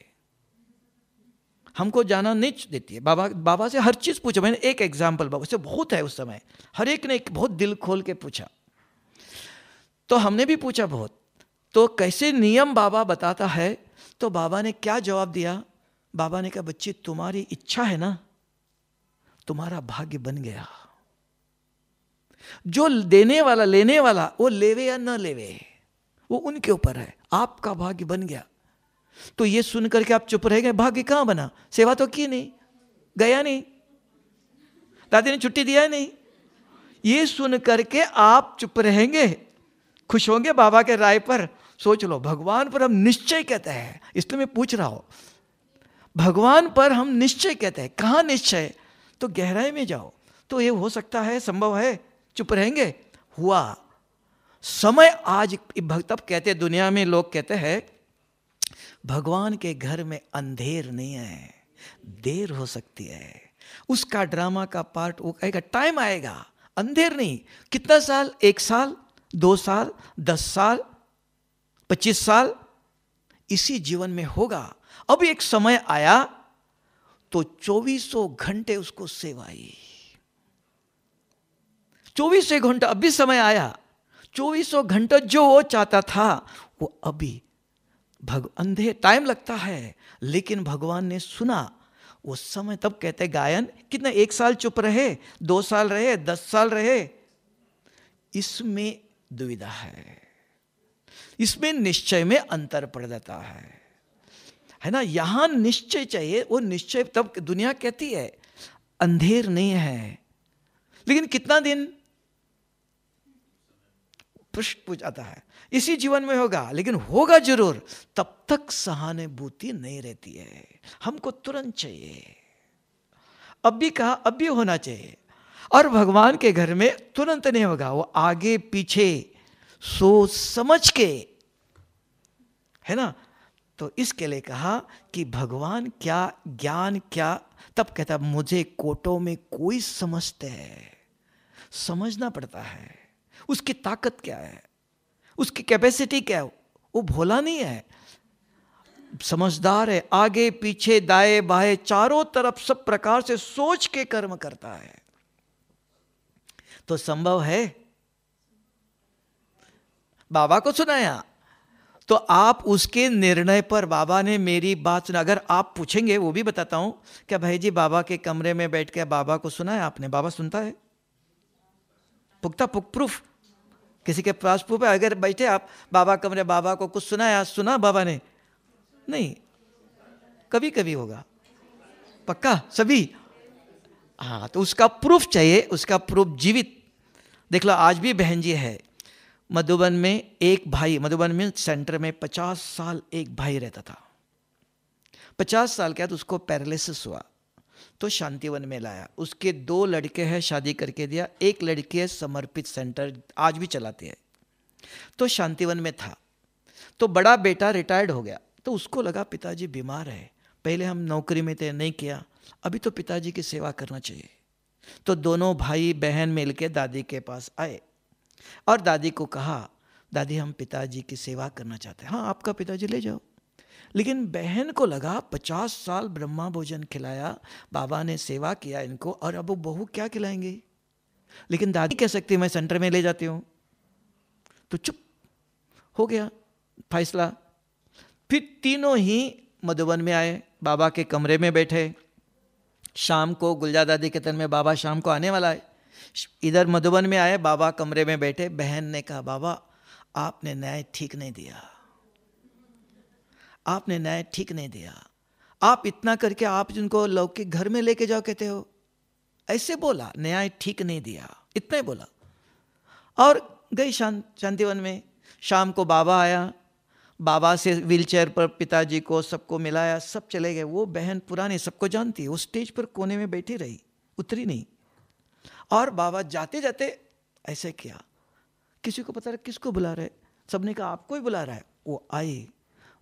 हमको जाना नहीं देती है। बाबा से हर चीज पूछा। मैंने एक एग्जाम्पल, बाबा से बहुत है उस समय, हर एक ने बहुत दिल खोल के पूछा, तो हमने भी पूछा बहुत। तो कैसे नियम बाबा बताता है, तो बाबा ने क्या जवाब दिया? बाबा ने कहा बच्ची तुम्हारी इच्छा है ना, तुम्हारा भाग्य बन गया। जो देने वाला लेने वाला, वो लेवे या न लेवे, वो उनके ऊपर है, आपका भाग्य बन गया। तो ये सुन करके आप चुप रह गए, भाग्य कहां बना? सेवा तो की नहीं, गया नहीं, दादी ने छुट्टी दिया नहीं। ये सुन करके आप चुप रहेंगे, खुश होंगे बाबा के राय पर? सोच लो, भगवान पर हम निश्चय कहते हैं, इसलिए मैं पूछ रहा हूं, भगवान पर हम निश्चय कहते हैं। कहां निश्चय? तो गहराई में जाओ। तो ये हो सकता है, संभव है, चुप रहेंगे? हुआ समय आज। तब कहते, दुनिया में लोग कहते हैं भगवान के घर में अंधेर नहीं है, देर हो सकती है। उसका ड्रामा का पार्ट वो कहेगा, टाइम आएगा, अंधेर नहीं। कितना साल? 1 साल, 2 साल, 10 साल, 25 साल, इसी जीवन में होगा। अब एक समय आया तो 2400 घंटे उसको सेवा आई। 2400 घंटा, अभी समय आया, 2400 घंटा जो वो चाहता था वो अभी अंधे टाइम लगता है, लेकिन भगवान ने सुना उस समय। तब कहते गायन कितना, 1 साल चुप रहे, 2 साल रहे, 10 साल रहे, इसमें दुविधा है, इसमें निश्चय में अंतर पड़ जाता है ना। यहां निश्चय चाहिए, वो निश्चय तब दुनिया कहती है अंधेर नहीं है, लेकिन कितना दिन प्रश्न पूछाता है। इसी जीवन में होगा, लेकिन होगा जरूर, तब तक सहानुभूति नहीं रहती है। हमको तुरंत चाहिए, अब भी कहा अब भी होना चाहिए। और भगवान के घर में तुरंत नहीं होगा, वो आगे पीछे सोच समझ के, है ना। तो इसके लिए कहा कि भगवान क्या, ज्ञान क्या। तब कहता मुझे कोटों में कोई समझते है, समझना पड़ता है उसकी ताकत क्या है, उसकी कैपेसिटी क्या है। वो भोला नहीं है, समझदार है, आगे पीछे दाएं बाएं चारों तरफ सब प्रकार से सोच के कर्म करता है। तो संभव है। बाबा को सुनाया तो आप उसके निर्णय पर, बाबा ने मेरी बात सुना। अगर आप पूछेंगे, वो भी बताता हूं, क्या भाई जी बाबा के कमरे में बैठ के बाबा को सुनाया आपने? बाबा सुनता है, पुख्ता प्रूफ, किसी के पास प्रूफ है? अगर बैठे आप बाबा कमरे, बाबा को कुछ सुनाया, सुना बाबा ने? नहीं, कभी कभी होगा, पक्का सभी। हाँ, तो उसका प्रूफ चाहिए, उसका प्रूफ जीवित। देख लो, आज भी बहन जी है मधुबन में, एक भाई, मधुबन में सेंटर में 50 साल एक भाई रहता था। 50 साल के बाद उसको पैरालिसिस हुआ, तो शांतिवन में लाया। उसके 2 लड़के हैं, शादी करके दिया। एक लड़की है, समर्पित सेंटर आज भी चलाती है। तो शांतिवन में था, तो बड़ा बेटा रिटायर्ड हो गया, तो उसको लगा पिताजी बीमार है, पहले हम नौकरी में थे, नहीं किया, अभी तो पिताजी की सेवा करना चाहिए। तो दोनों भाई बहन मिलके दादी के पास आए और दादी को कहा, दादी हम पिताजी की सेवा करना चाहते हैं। हाँ, आपका पिताजी ले जाओ। लेकिन बहन को लगा 50 साल ब्रह्मा भोजन खिलाया, बाबा ने सेवा किया इनको, और अब वो बहू क्या खिलाएंगे? लेकिन दादी कह सकती मैं सेंटर में ले जाती हूँ। तो चुप हो गया फैसला। फिर तीनों ही मधुबन में आए, बाबा के कमरे में बैठे। शाम को गुलजा दादी के तन में बाबा शाम को आने वाला है, इधर मधुबन में आए, बाबा कमरे में बैठे। बहन ने कहा, बाबा आपने न्याय ठीक नहीं दिया, आपने न्याय ठीक नहीं दिया। आप इतना करके आप जिनको लौकिक घर में लेके जाओ कहते हो, ऐसे बोला, न्याय ठीक नहीं दिया, इतना ही बोला। और गई शांतिवन में। शाम को बाबा आया, बाबा से व्हीलचेयर पर पिताजी को सबको मिलाया, सब चले गए। वो बहन पुरानी, सबको जानती है, वो स्टेज पर कोने में बैठी रही, उतरी नहीं। और बाबा जाते जाते ऐसे किया, किसी को पता रहा किसको बुला रहे, सबने कहा आपको ही बुला रहा है। वो आई,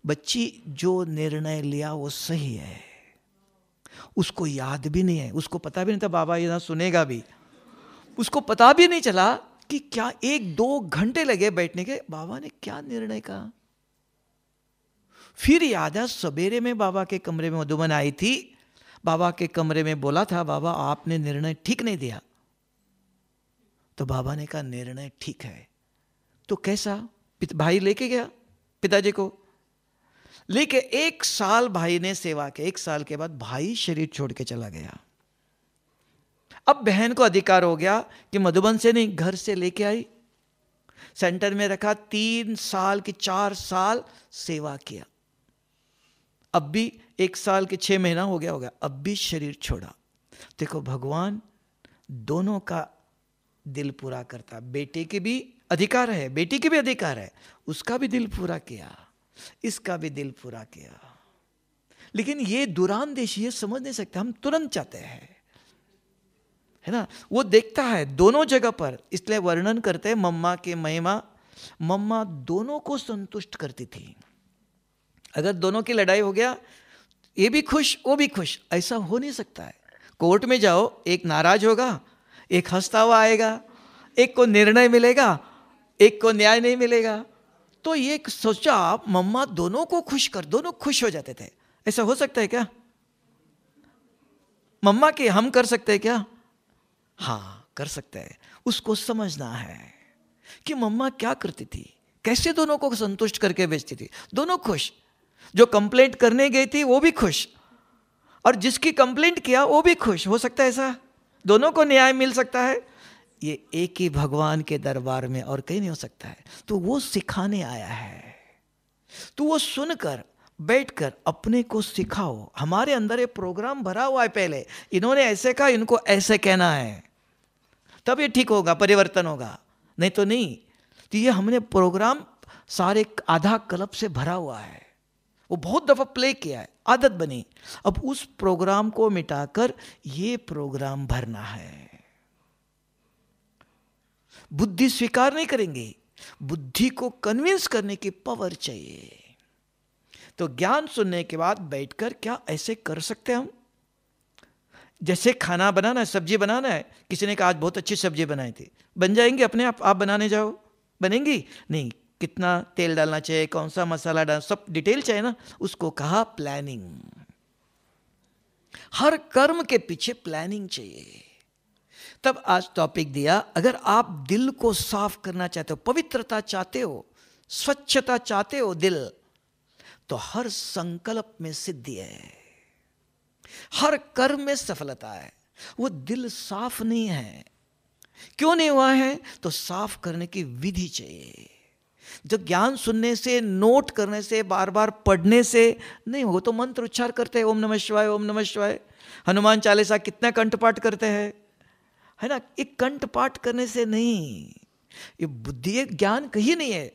बच्ची जो निर्णय लिया वो सही है, उसको याद भी नहीं है, उसको पता भी नहीं था बाबा ये ना सुनेगा भी, उसको पता भी नहीं चला कि क्या 1-2 घंटे लगे बैठने के, बाबा ने क्या निर्णय कहा। फिर याद है, सवेरे में बाबा के कमरे में मधुबन आई थी, बाबा के कमरे में बोला था, बाबा आपने निर्णय ठीक नहीं दिया। तो बाबा ने कहा निर्णय ठीक है। तो कैसा? भाई लेके गया पिताजी को, लेके 1 साल भाई ने सेवा की। 1 साल के बाद भाई शरीर छोड़ के चला गया। अब बहन को अधिकार हो गया कि मधुबन से नहीं, घर से लेके आई, सेंटर में रखा, 3 साल की 4 साल सेवा किया। अब भी 1 साल के 6 महीना हो गया होगा, अब भी शरीर छोड़ा। देखो भगवान दोनों का दिल पूरा करता। बेटे के भी अधिकार है, बेटी के भी अधिकार है, उसका भी दिल पूरा किया, इसका भी दिल पूरा किया। लेकिन ये दुरानदेशी ये समझ नहीं सकते, हम तुरंत चाहते हैं, है ना। वो देखता है दोनों जगह पर, इसलिए वर्णन करते हैं मम्मा के महिमा। मम्मा दोनों को संतुष्ट करती थी। अगर दोनों की लड़ाई हो गया, ये भी खुश वो भी खुश, ऐसा हो नहीं सकता है। कोर्ट में जाओ, एक नाराज होगा, एक हंसता हुआ आएगा, एक को निर्णय मिलेगा, एक को न्याय नहीं मिलेगा। तो ये सोचा आप, मम्मा दोनों को खुश कर, दोनों खुश हो जाते थे। ऐसा हो सकता है क्या? मम्मा के हम कर सकते हैं क्या? हाँ कर सकते हैं। उसको समझना है कि मम्मा क्या करती थी, कैसे दोनों को संतुष्ट करके बेचती थी, दोनों खुश। जो कंप्लेंट करने गई थी वो भी खुश, और जिसकी कंप्लेंट किया वो भी खुश। हो सकता है ऐसा? दोनों को न्याय मिल सकता है? ये एक ही भगवान के दरबार में और कहीं नहीं हो सकता है। तो वो सिखाने आया है, तो वो सुनकर बैठकर अपने को सिखाओ। हमारे अंदर ये प्रोग्राम भरा हुआ है, पहले इन्होंने ऐसे कहा, इनको ऐसे कहना है, तब ये ठीक होगा, परिवर्तन होगा, नहीं तो नहीं। तो ये हमने प्रोग्राम सारे आधा कल्प से भरा हुआ है, वो बहुत दफा प्ले किया है, आदत बनी। अब उस प्रोग्राम को मिटाकर ये प्रोग्राम भरना है। बुद्धि स्वीकार नहीं करेंगे, बुद्धि को कन्विंस करने की पावर चाहिए। तो ज्ञान सुनने के बाद बैठकर क्या ऐसे कर सकते हैं हम? जैसे खाना बनाना है, सब्जी बनाना है, किसी ने कहा आज बहुत अच्छी सब्जी बनाई थी, बन जाएंगे अपने आप बनाने जाओ, बनेंगी नहीं? कितना तेल डालना चाहिए, कौन सा मसाला डालना, सब डिटेल चाहिए ना। उसको कहा प्लानिंग। हर कर्म के पीछे प्लानिंग चाहिए। तब आज टॉपिक दिया, अगर आप दिल को साफ करना चाहते हो, पवित्रता चाहते हो, स्वच्छता चाहते हो दिल, तो हर संकल्प में सिद्धि है, हर कर्म में सफलता है। वो दिल साफ नहीं है, क्यों नहीं हुआ है? तो साफ करने की विधि चाहिए। जो ज्ञान सुनने से, नोट करने से, बार बार पढ़ने से नहीं होगा। तो मंत्र उच्चार करते हैं, ओम नमः शिवाय, ओम नमः शिवाय। हनुमान चालीसा कितना कंठपाठ करते हैं, है ना? एक कंठपाठ करने से नहीं, ये बुद्धि, ये ज्ञान कहीं नहीं है,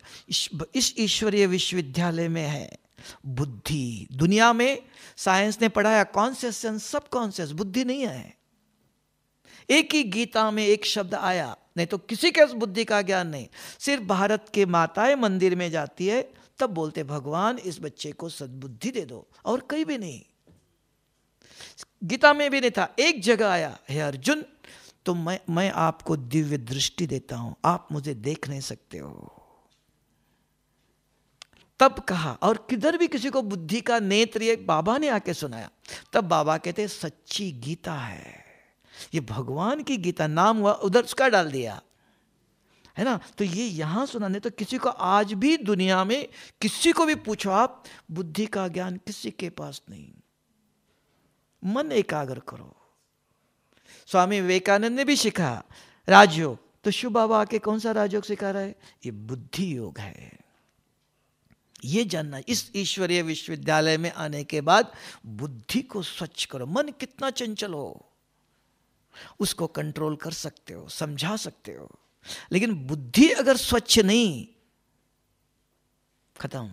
इस ईश्वरीय विश्वविद्यालय में है बुद्धि। दुनिया में साइंस ने पढ़ाया कॉन्शियस एंड सब कॉन्शियस, बुद्धि नहीं है। एक ही गीता में एक शब्द आया, नहीं तो किसी के बुद्धि का ज्ञान नहीं। सिर्फ भारत के माताएं मंदिर में जाती है तब बोलते भगवान इस बच्चे को सद्बुद्धि दे दो, और कहीं भी नहीं। गीता में भी नहीं था। एक जगह आया, हे अर्जुन तो मैं आपको दिव्य दृष्टि देता हूं, आप मुझे देख नहीं सकते हो, तब कहा। और किधर भी किसी को बुद्धि का नेत्र, ये बाबा ने आके सुनाया, तब बाबा कहते सच्ची गीता है ये, भगवान की गीता नाम हुआ, उधर उसका डाल दिया, है ना? तो ये यहां सुनाने, तो किसी को आज भी दुनिया में किसी को भी पूछो आप, बुद्धि का ज्ञान किसी के पास नहीं। मन एकाग्र करो। स्वामी विवेकानंद ने भी सिखा राजयोग, तो शिव बाबा आके कौन सा राजयोग सिखा रहा है? ये बुद्धि योग है। ये जानना, इस ईश्वरीय विश्वविद्यालय में आने के बाद बुद्धि को स्वच्छ करो। मन कितना चंचल हो, उसको कंट्रोल कर सकते हो, समझा सकते हो, लेकिन बुद्धि अगर स्वच्छ नहीं, खत्म।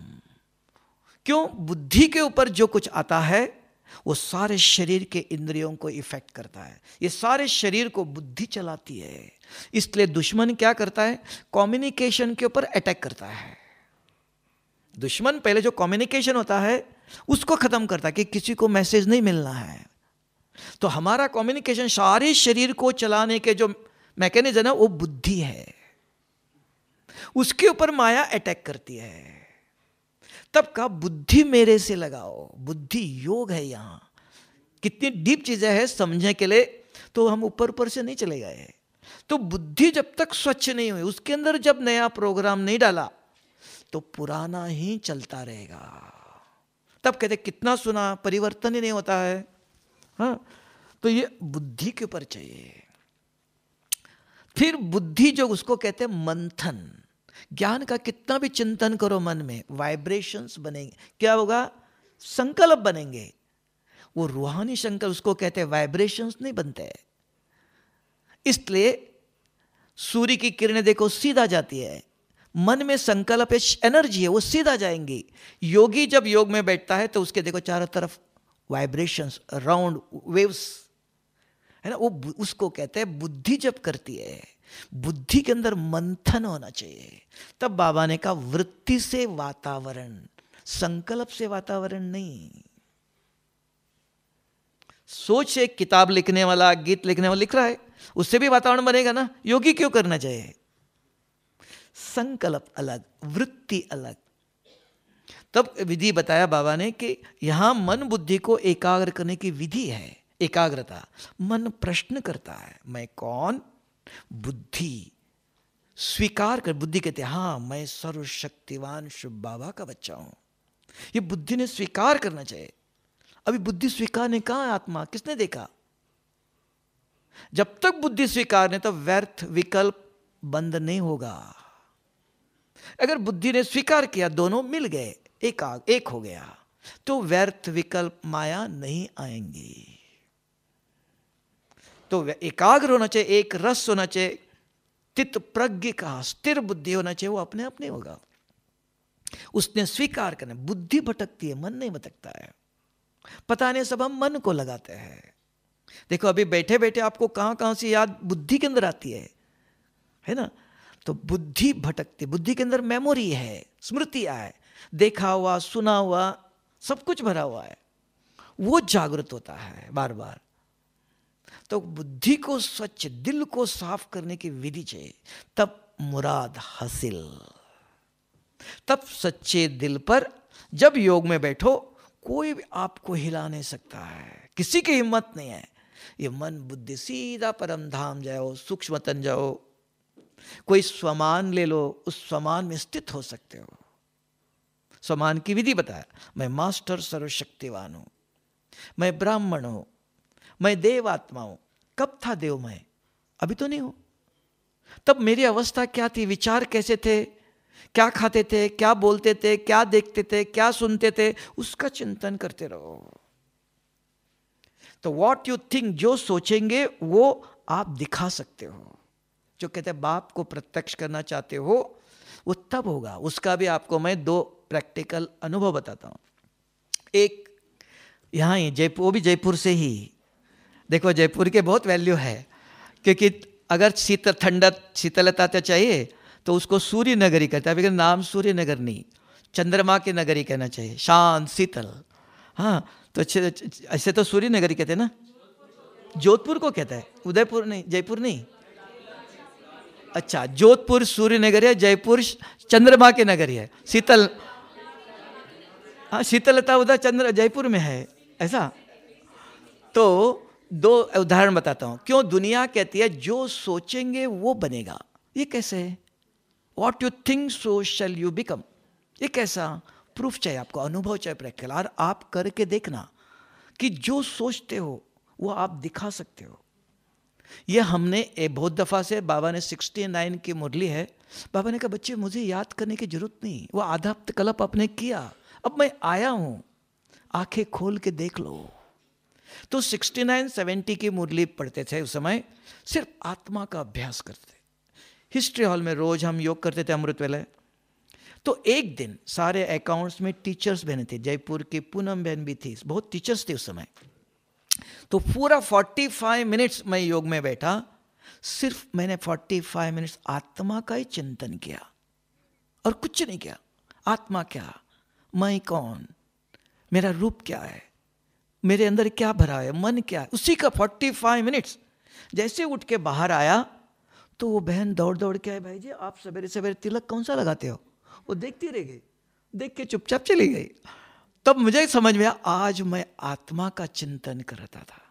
क्यों? बुद्धि के ऊपर जो कुछ आता है वो सारे शरीर के इंद्रियों को इफेक्ट करता है। ये सारे शरीर को बुद्धि चलाती है। इसलिए दुश्मन क्या करता है? कम्युनिकेशन के ऊपर अटैक करता है। दुश्मन पहले जो कम्युनिकेशन होता है उसको खत्म करता है कि किसी को मैसेज नहीं मिलना है। तो हमारा कम्युनिकेशन, सारे शरीर को चलाने के जो मैकेनिज्म है वो बुद्धि है, उसके ऊपर माया अटैक करती है। तब का बुद्धि मेरे से लगाओ, बुद्धि योग है। यहां कितनी डीप चीजें हैं समझने के लिए, तो हम ऊपर ऊपर से नहीं चले गए। तो बुद्धि जब तक स्वच्छ नहीं हुई, उसके अंदर जब नया प्रोग्राम नहीं डाला, तो पुराना ही चलता रहेगा। तब कहते कितना सुना, परिवर्तन ही नहीं होता है। हाँ, तो ये बुद्धि के ऊपर चाहिए। फिर बुद्धि जो उसको कहते हैं मंथन। ज्ञान का कितना भी चिंतन करो मन में, वाइब्रेशंस बनेंगे। क्या होगा? संकल्प बनेंगे। वो रूहानी संकल्प, उसको कहते हैं वाइब्रेशंस नहीं बनते। इसलिए सूर्य की किरणें देखो सीधा जाती है, मन में संकल्प एनर्जी है, वो सीधा जाएंगी। योगी जब योग में बैठता है तो उसके देखो चारों तरफ वाइब्रेशंस, राउंड वेव्स, है ना? वो उसको कहते हैं बुद्धि जब करती है। बुद्धि के अंदर मंथन होना चाहिए। तब बाबा ने कहा वृत्ति से वातावरण, संकल्प से वातावरण नहीं। सोच से किताब लिखने वाला, गीत लिखने वाला लिख रहा है, उससे भी वातावरण बनेगा ना। योगी क्यों करना चाहिए? संकल्प अलग, वृत्ति अलग। तब विधि बताया बाबा ने कि यहां मन बुद्धि को एकाग्र करने की विधि है। एकाग्रता, मन प्रश्न करता है, मैं कौन? बुद्धि स्वीकार कर, बुद्धि कहते हाँ मैं सर्वशक्तिवान शिव बाबा का बच्चा हूं। ये बुद्धि ने स्वीकार करना चाहिए। अभी बुद्धि स्वीकार नहीं, कहां है आत्मा, किसने देखा? जब तक बुद्धि स्वीकार नहीं तब व्यर्थ विकल्प बंद नहीं होगा। अगर बुद्धि ने स्वीकार किया, दोनों मिल गए, एक हो गया, तो व्यर्थ विकल्प माया नहीं आएंगी। तो एकाग्र होना चाहिए, एक रस होना चाहिए, चित्त प्रज्ञ का स्थिर बुद्धि होना चाहिए, वो अपने आप नहीं होगा। उसने स्वीकार करना। बुद्धि भटकती है, मन नहीं भटकता है। पता नहीं, सब हम मन को लगाते हैं। देखो अभी बैठे बैठे आपको कहां कहां से याद बुद्धि के अंदर आती है ना? तो बुद्धि भटकती, बुद्धि के अंदर मेमोरी है, स्मृतियां है, देखा हुआ सुना हुआ सब कुछ भरा हुआ है, वो जागृत होता है बार बार। तो बुद्धि को स्वच्छ, दिल को साफ करने की विधि चाहिए, तब मुराद हासिल। तब सच्चे दिल पर जब योग में बैठो, कोई भी आपको हिला नहीं सकता है, किसी की हिम्मत नहीं है। ये मन बुद्धि सीधा परम धाम जाओ, सूक्ष्मतन जाओ, कोई स्वमान ले लो, उस स्वमान में स्थित हो सकते हो। स्वमान की विधि बताया, मैं मास्टर सर्वशक्तिवान हूं, मैं ब्राह्मण हूं, मैं देव आत्मा हूं। कब था देव मैं? अभी तो नहीं हूं। तब मेरी अवस्था क्या थी, विचार कैसे थे, क्या खाते थे, क्या बोलते थे, क्या देखते थे, क्या सुनते थे, उसका चिंतन करते रहो। तो व्हाट यू थिंक, जो सोचेंगे वो आप दिखा सकते हो। जो कहते हैं बाप को प्रत्यक्ष करना चाहते हो, वो तब होगा। उसका भी आपको मैं 2 प्रैक्टिकल अनुभव बताता हूं। एक यहाँ ही जयपुर, वो भी जयपुर से ही। देखो जयपुर के बहुत वैल्यू है, क्योंकि अगर शीतलता चाहिए तो उसको सूर्य नगरी कहता है, लेकिन नाम सूर्य नगर नहीं, चंद्रमा की नगरी कहना चाहिए, शांत शीतल। हाँ, तो ऐसे तो सूर्य नगरी कहते हैं ना। जोधपुर को कहता है, उदयपुर नहीं, जयपुर नहीं। अच्छा, जोधपुर सूर्य नगरी है, जयपुर चंद्रमा की नगरी है, शीतल। हाँ, शीतलता उधर जयपुर में है, ऐसा। तो 2 उदाहरण बताता हूं। क्यों दुनिया कहती है जो सोचेंगे वो बनेगा। ये कैसे है? What you think so shall you become। ये कैसा प्रूफ चाहिए आपको, अनुभव चाहिए, प्रैक्टिकल। और आप करके देखना कि जो सोचते हो वो आप दिखा सकते हो। ये हमने बहुत दफा से, बाबा ने 69 की मुरली है, बाबा ने कहा बच्चे मुझे याद करने की जरूरत नहीं, वो आधा कल्प आपने किया, अब मैं आया हूं, आंखें खोल के देख लो। तो 69-70 की मुरली पढ़ते थे उस समय, सिर्फ आत्मा का अभ्यास करते थे। हिस्ट्री हॉल में रोज हम योग करते थे अमृत वेले। तो एक दिन सारे अकाउंट्स में टीचर्स बहने थे, जयपुर की पूनम बहन भी थी, बहुत टीचर्स थे उस समय। तो पूरा 45 मिनट्स मैं योग में बैठा, सिर्फ मैंने 45 मिनट्स आत्मा का ही चिंतन किया और कुछ नहीं किया। आत्मा क्या, मैं कौन, मेरा रूप क्या है, मेरे अंदर क्या भरा है, मन क्या है, उसी का 45 मिनट्स। जैसे उठ के बाहर आया तो वो बहन दौड़ दौड़ के आए, भाई जी आप सवेरे सवेरे तिलक कौन सा लगाते हो? वो देखती रह गई, देख के चुपचाप चली गई। तब मुझे समझ में आया, आज मैं आत्मा का चिंतन कर रहा था।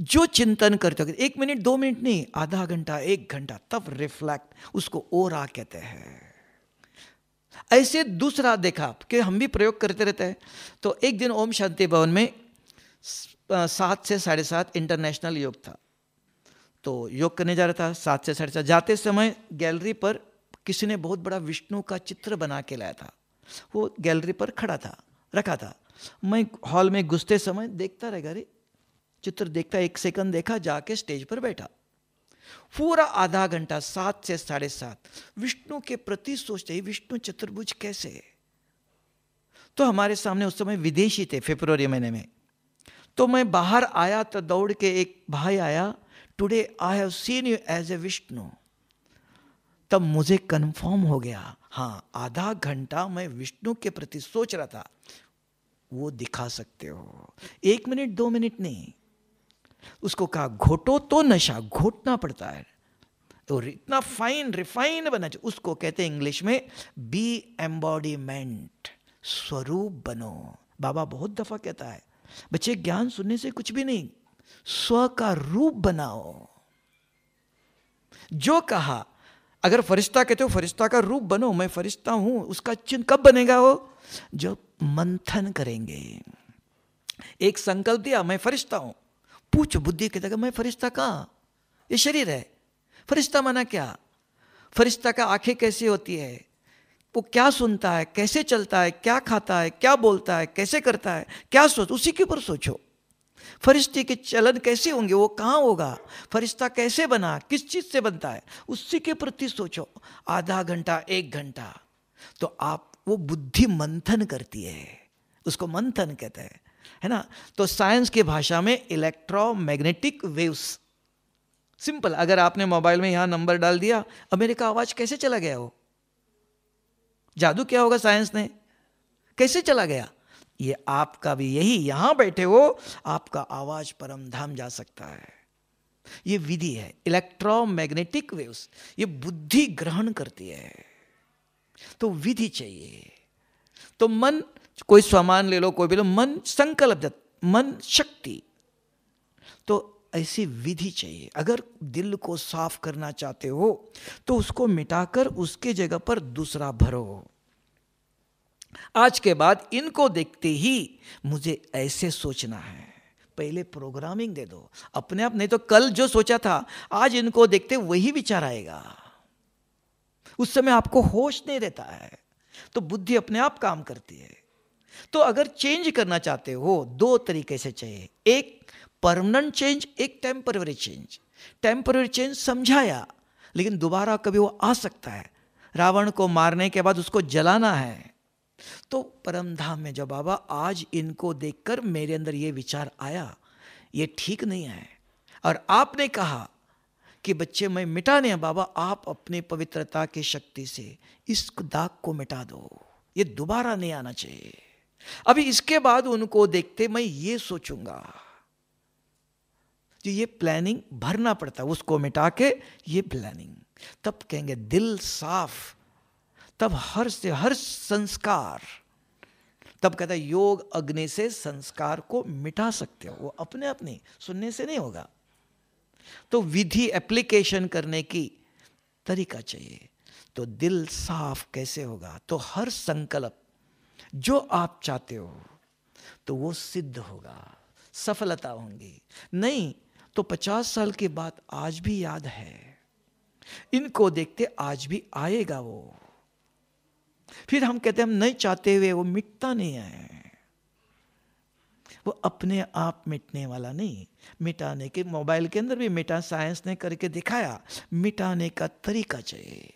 जो चिंतन करते हो, 1 मिनट 2 मिनट नहीं, आधा घंटा 1 घंटा, तब रिफ्लेक्ट, उसको ओरा कहते हैं। ऐसे दूसरा देखा कि हम भी प्रयोग करते रहते हैं। तो एक दिन ओम शांति भवन में 7 से 7:30 इंटरनेशनल योग था। तो योग करने जा रहा था, 7 से 7:30। जाते समय गैलरी पर किसी ने बहुत बड़ा विष्णु का चित्र बना के लाया था, वो गैलरी पर खड़ा था, रखा था। मैं हॉल में घुसते समय देखता रह गया, चित्र देखता, 1 सेकंड देखा, जाके स्टेज पर बैठा। पूरा आधा घंटा 7 से 7:30 विष्णु के प्रति सोचते, विष्णु चतुर्भुज कैसे है। तो हमारे सामने उस समय विदेशी थे, फरवरी महीने में। तो मैं बाहर आया तो दौड़ के एक भाई आया, today I have seen you as a Vishnu. तब मुझे कंफर्म हो गया, हाँ, आधा घंटा मैं विष्णु के प्रति सोच रहा था, वो दिखा सकते हो। 1 मिनट 2 मिनट नहीं। उसको कहा घोटो तो नशा, घोटना पड़ता है, तो इतना फाइन रिफाइन बना चाहिए। उसको कहते हैं इंग्लिश में बी एम्बॉडीमेंट, स्वरूप बनो। बाबा बहुत दफा कहता है, बच्चे ज्ञान सुनने से कुछ भी नहीं, स्व का रूप बनाओ। जो कहा, अगर फरिश्ता कहते हो फरिश्ता का रूप बनो, मैं फरिश्ता हूं, उसका चिन्ह कब बनेगा वो? जब मंथन करेंगे। एक संकल्प दिया, मैं फरिश्ता हूं। पूछो बुद्धि कहता है मैं फरिश्ता कहां, ये शरीर है। फरिश्ता माना क्या? फरिश्ता का आंखें कैसी होती है, वो क्या सुनता है, कैसे चलता है, क्या खाता है, क्या बोलता है, कैसे करता है, क्या सोच, उसी के ऊपर सोचो। फरिश्ते के चलन कैसे होंगे, वो कहाँ होगा, फरिश्ता कैसे बना, किस चीज से बनता है, उसी के प्रति सोचो। आधा घंटा, 1 घंटा, तो आप वो बुद्धि मंथन करती है, उसको मंथन कहते हैं, है ना। तो साइंस की भाषा में इलेक्ट्रोमैग्नेटिक वेव्स, सिंपल। अगर आपने मोबाइल में यहां नंबर डाल दिया, अमेरिका आवाज कैसे चला गया, हो जादू क्या होगा साइंस ने, कैसे चला गया। ये आपका भी यही, यहां बैठे हो आपका आवाज परम धाम जा सकता है। ये विधि है इलेक्ट्रोमैग्नेटिक वेव्स, ये बुद्धि ग्रहण करती है, तो विधि चाहिए। तो मन, कोई स्वमान ले लो, कोई भी लो, मन संकल्प, मन शक्ति, तो ऐसी विधि चाहिए। अगर दिल को साफ करना चाहते हो तो उसको मिटाकर उसके जगह पर दूसरा भरो। आज के बाद इनको देखते ही मुझे ऐसे सोचना है, पहले प्रोग्रामिंग दे दो अपने आप, नहीं तो कल जो सोचा था आज इनको देखते वही विचार आएगा। उस समय आपको होश नहीं रहता है, तो बुद्धि अपने आप काम करती है। तो अगर चेंज करना चाहते हो, 2 तरीके से चाहिए, एक परमानेंट चेंज, एक टेम्पररी चेंज। टेम्पररी चेंज समझाया, लेकिन दोबारा कभी वो आ सकता है। रावण को मारने के बाद उसको जलाना है, तो परम धाम में जब बाबा आज इनको देखकर मेरे अंदर ये विचार आया, ये ठीक नहीं है, और आपने कहा कि बच्चे मैं मिटा नहीं, बाबा आप अपने पवित्रता की शक्ति से इस दाग को मिटा दो, ये दोबारा नहीं आना चाहिए। अभी इसके बाद उनको देखते मैं ये सोचूंगा, तो ये प्लानिंग भरना पड़ता है, उसको मिटा के ये प्लानिंग, तब कहेंगे दिल साफ, तब हर से हर संस्कार, तब कहता है योग अग्नि से संस्कार को मिटा सकते हो, वो अपने आप नहीं, सुनने से नहीं होगा। तो विधि एप्लीकेशन करने की तरीका चाहिए। तो दिल साफ कैसे होगा, तो हर संकल्प जो आप चाहते हो तो वो सिद्ध होगा, सफलता होंगी। नहीं तो 50 साल की बात आज भी याद है, इनको देखते आज भी आएगा वो। फिर हम कहते हैं हम नहीं चाहते हुए, वो मिटता नहीं है, वो अपने आप मिटने वाला नहीं। मिटाने के, मोबाइल के अंदर भी मिटा, साइंस ने करके दिखाया, मिटाने का तरीका चाहिए।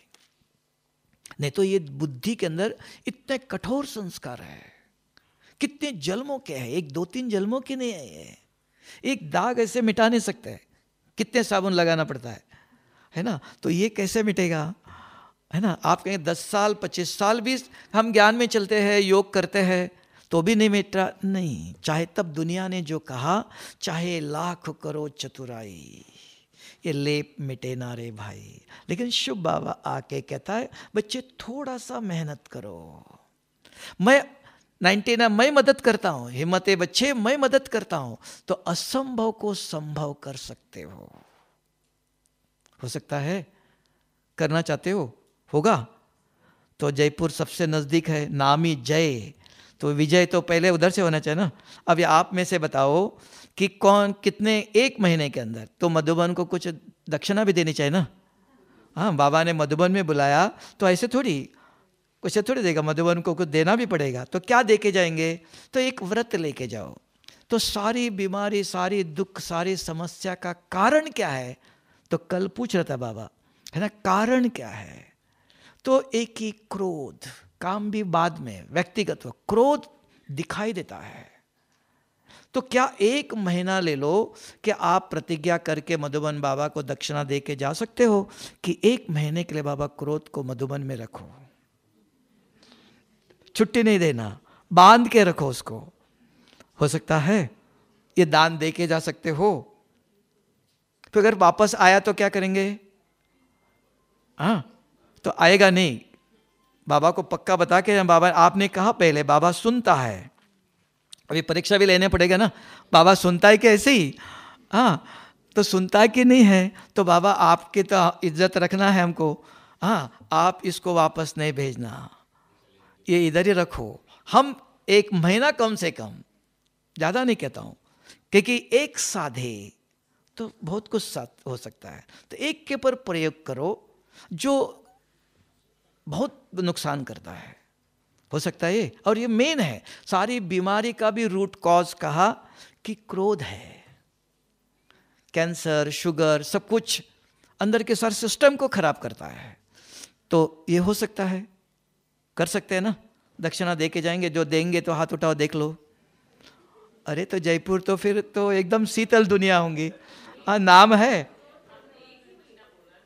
नहीं तो ये बुद्धि के अंदर इतने कठोर संस्कार है, कितने जन्मों के हैं, 1-2-3 जन्मों के नहीं है ये। एक दाग ऐसे मिटा नहीं सकते, कितने साबुन लगाना पड़ता है ना। तो ये कैसे मिटेगा, है ना। आप कहेंगे 10 साल 25 साल भी हम ज्ञान में चलते हैं, योग करते हैं, तो भी नहीं मिटा, नहीं। चाहे तब दुनिया ने जो कहा, चाहे लाख करो चतुराई, ये लेप मिटे ना रे भाई। लेकिन शुभ बाबा आके कहता है बच्चे थोड़ा सा मेहनत करो, मैं 99 मैं मदद करता हूं, हिम्मत बच्चे मैं मदद करता हूं, तो असंभव को संभव कर सकते हो सकता है, करना चाहते हो, होगा। तो जयपुर सबसे नजदीक है, नामी जय, तो विजय तो पहले उधर से होना चाहिए ना। अब आप में से बताओ कि कौन कितने, 1 महीने के अंदर, तो मधुबन को कुछ दक्षिणा भी देनी चाहिए ना। हाँ, बाबा ने मधुबन में बुलाया तो ऐसे थोड़ी देगा, मधुबन को कुछ देना भी पड़ेगा। तो क्या दे के जाएंगे, तो एक व्रत लेके जाओ। तो सारी बीमारी, सारी दुख, सारी समस्या का कारण क्या है, तो कल पूछ रहा था बाबा, है ना, कारण क्या है। तो एक ही क्रोध, काम भी बाद में, व्यक्तिगत क्रोध दिखाई देता है। तो क्या 1 महीना ले लो कि आप प्रतिज्ञा करके मधुबन बाबा को दक्षिणा दे के जा सकते हो कि 1 महीने के लिए बाबा क्रोध को मधुबन में रखो, छुट्टी नहीं देना, बांध के रखो उसको। हो सकता है ये दान दे के जा सकते हो। फिर अगर वापस आया तो क्या करेंगे, हाँ तो आएगा नहीं। बाबा को पक्का बता के, बाबा आपने कहा पहले, बाबा सुनता है, अभी परीक्षा भी लेने पड़ेगा ना, बाबा सुनता है कि ऐसे ही, हाँ तो सुनता है कि नहीं है, तो बाबा आपकी तो इज्जत रखना है हमको, हाँ आप इसको वापस नहीं भेजना, ये इधर ही रखो। हम 1 महीना कम से कम, ज़्यादा नहीं कहता हूँ, क्योंकि एक साधे तो बहुत कुछ हो सकता है। तो एक के ऊपर प्रयोग करो जो बहुत नुकसान करता है, हो सकता है ये। और ये मेन है, सारी बीमारी का भी रूट कॉज कहा कि क्रोध है। कैंसर, शुगर, सब कुछ अंदर के सारे सिस्टम को खराब करता है। तो ये हो सकता है, कर सकते हैं ना। दक्षिणा दे के जाएंगे, जो देंगे तो हाथ उठाओ देख लो। अरे तो जयपुर तो फिर तो एकदम शीतल दुनिया होंगी। हाँ, नाम है।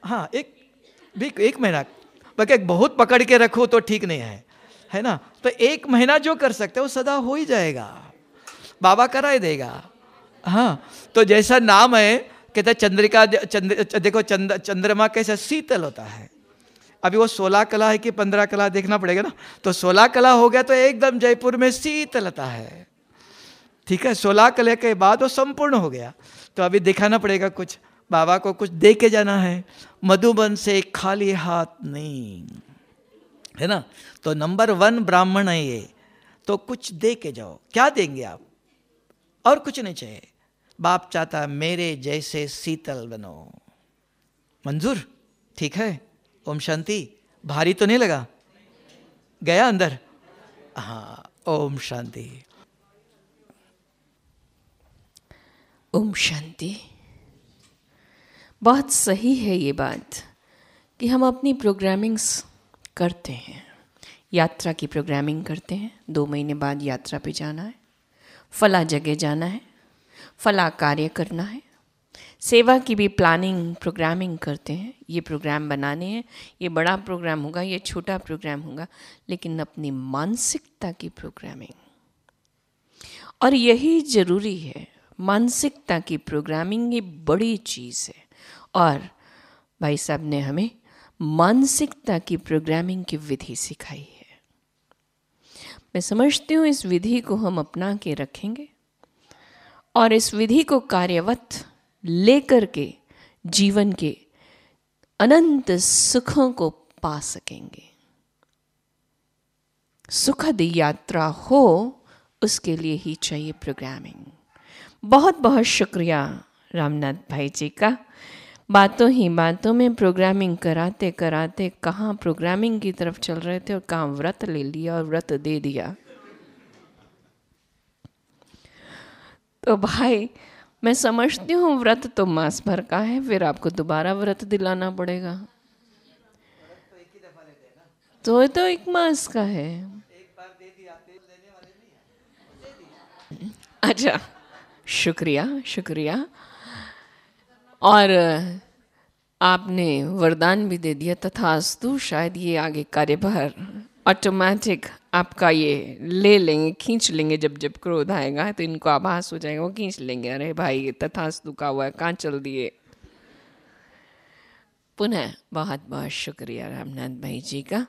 हाँ, एक महीना, बाकी बहुत पकड़ के रखो तो ठीक नहीं है ना। तो 1 महीना जो कर सकते हो सदा हो ही जाएगा, बाबा करा ही देगा। हाँ, तो जैसा नाम है, कहते चंद्रिका, देखो चंद्रमा कैसा शीतल होता है। अभी वो 16 कला है कि 15 कला देखना पड़ेगा ना। तो 16 कला हो गया तो एकदम जयपुर में शीतलता है, ठीक है। 16 कला के बाद वो संपूर्ण हो गया। तो अभी दिखाना पड़ेगा कुछ, बाबा को कुछ दे के जाना है। मधुबन से खाली हाथ नहीं, है ना। तो नंबर 1 ब्राह्मण है ये, तो कुछ दे के जाओ। क्या देंगे आप? और कुछ नहीं चाहिए। बाप चाहता है मेरे जैसे शीतल बनो। मंजूर? ठीक है। ओम शांति। भारी तो नहीं लगा? गया अंदर? हाँ, ओम शांति। ओम शांति। बहुत सही है ये बात कि हम अपनी प्रोग्रामिंग्स करते हैं, यात्रा की प्रोग्रामिंग करते हैं। 2 महीने बाद यात्रा पे जाना है, फला जगह जाना है, फला कार्य करना है। सेवा की भी प्लानिंग, प्रोग्रामिंग करते हैं। ये प्रोग्राम बनाने हैं, ये बड़ा प्रोग्राम होगा, ये छोटा प्रोग्राम होगा, लेकिन अपनी मानसिकता की प्रोग्रामिंग, और यही ज़रूरी है। मानसिकता की प्रोग्रामिंग ये बड़ी चीज़ है। और भाई साहब ने हमें मानसिकता की प्रोग्रामिंग की विधि सिखाई है। मैं समझती हूँ इस विधि को हम अपना के रखेंगे और इस विधि को कार्यवत लेकर के जीवन के अनंत सुखों को पा सकेंगे। सुखद यात्रा हो, उसके लिए ही चाहिए प्रोग्रामिंग। बहुत बहुत शुक्रिया रामनाथ भाई जी का। बातों ही बातों में प्रोग्रामिंग कराते कराते कहाँ प्रोग्रामिंग की तरफ चल रहे थे और कहाँ व्रत ले लिया और व्रत दे दिया। तो भाई मैं समझती हूँ व्रत तो मास भर का है, फिर आपको दोबारा व्रत दिलाना पड़ेगा। तो एक मास का है। अच्छा, शुक्रिया शुक्रिया। और आपने वरदान भी दे दिया, तथास्तु। शायद ये आगे कार्यभार ऑटोमेटिक आपका ये ले लेंगे, खींच लेंगे। जब जब क्रोध आएगा तो इनको आभास हो जाएगा, वो खींच लेंगे। अरे भाई तथास्तु का हुआ है, कहाँ चल दिए। पुनः बहुत बहुत शुक्रिया रामनाथ भाई जी का।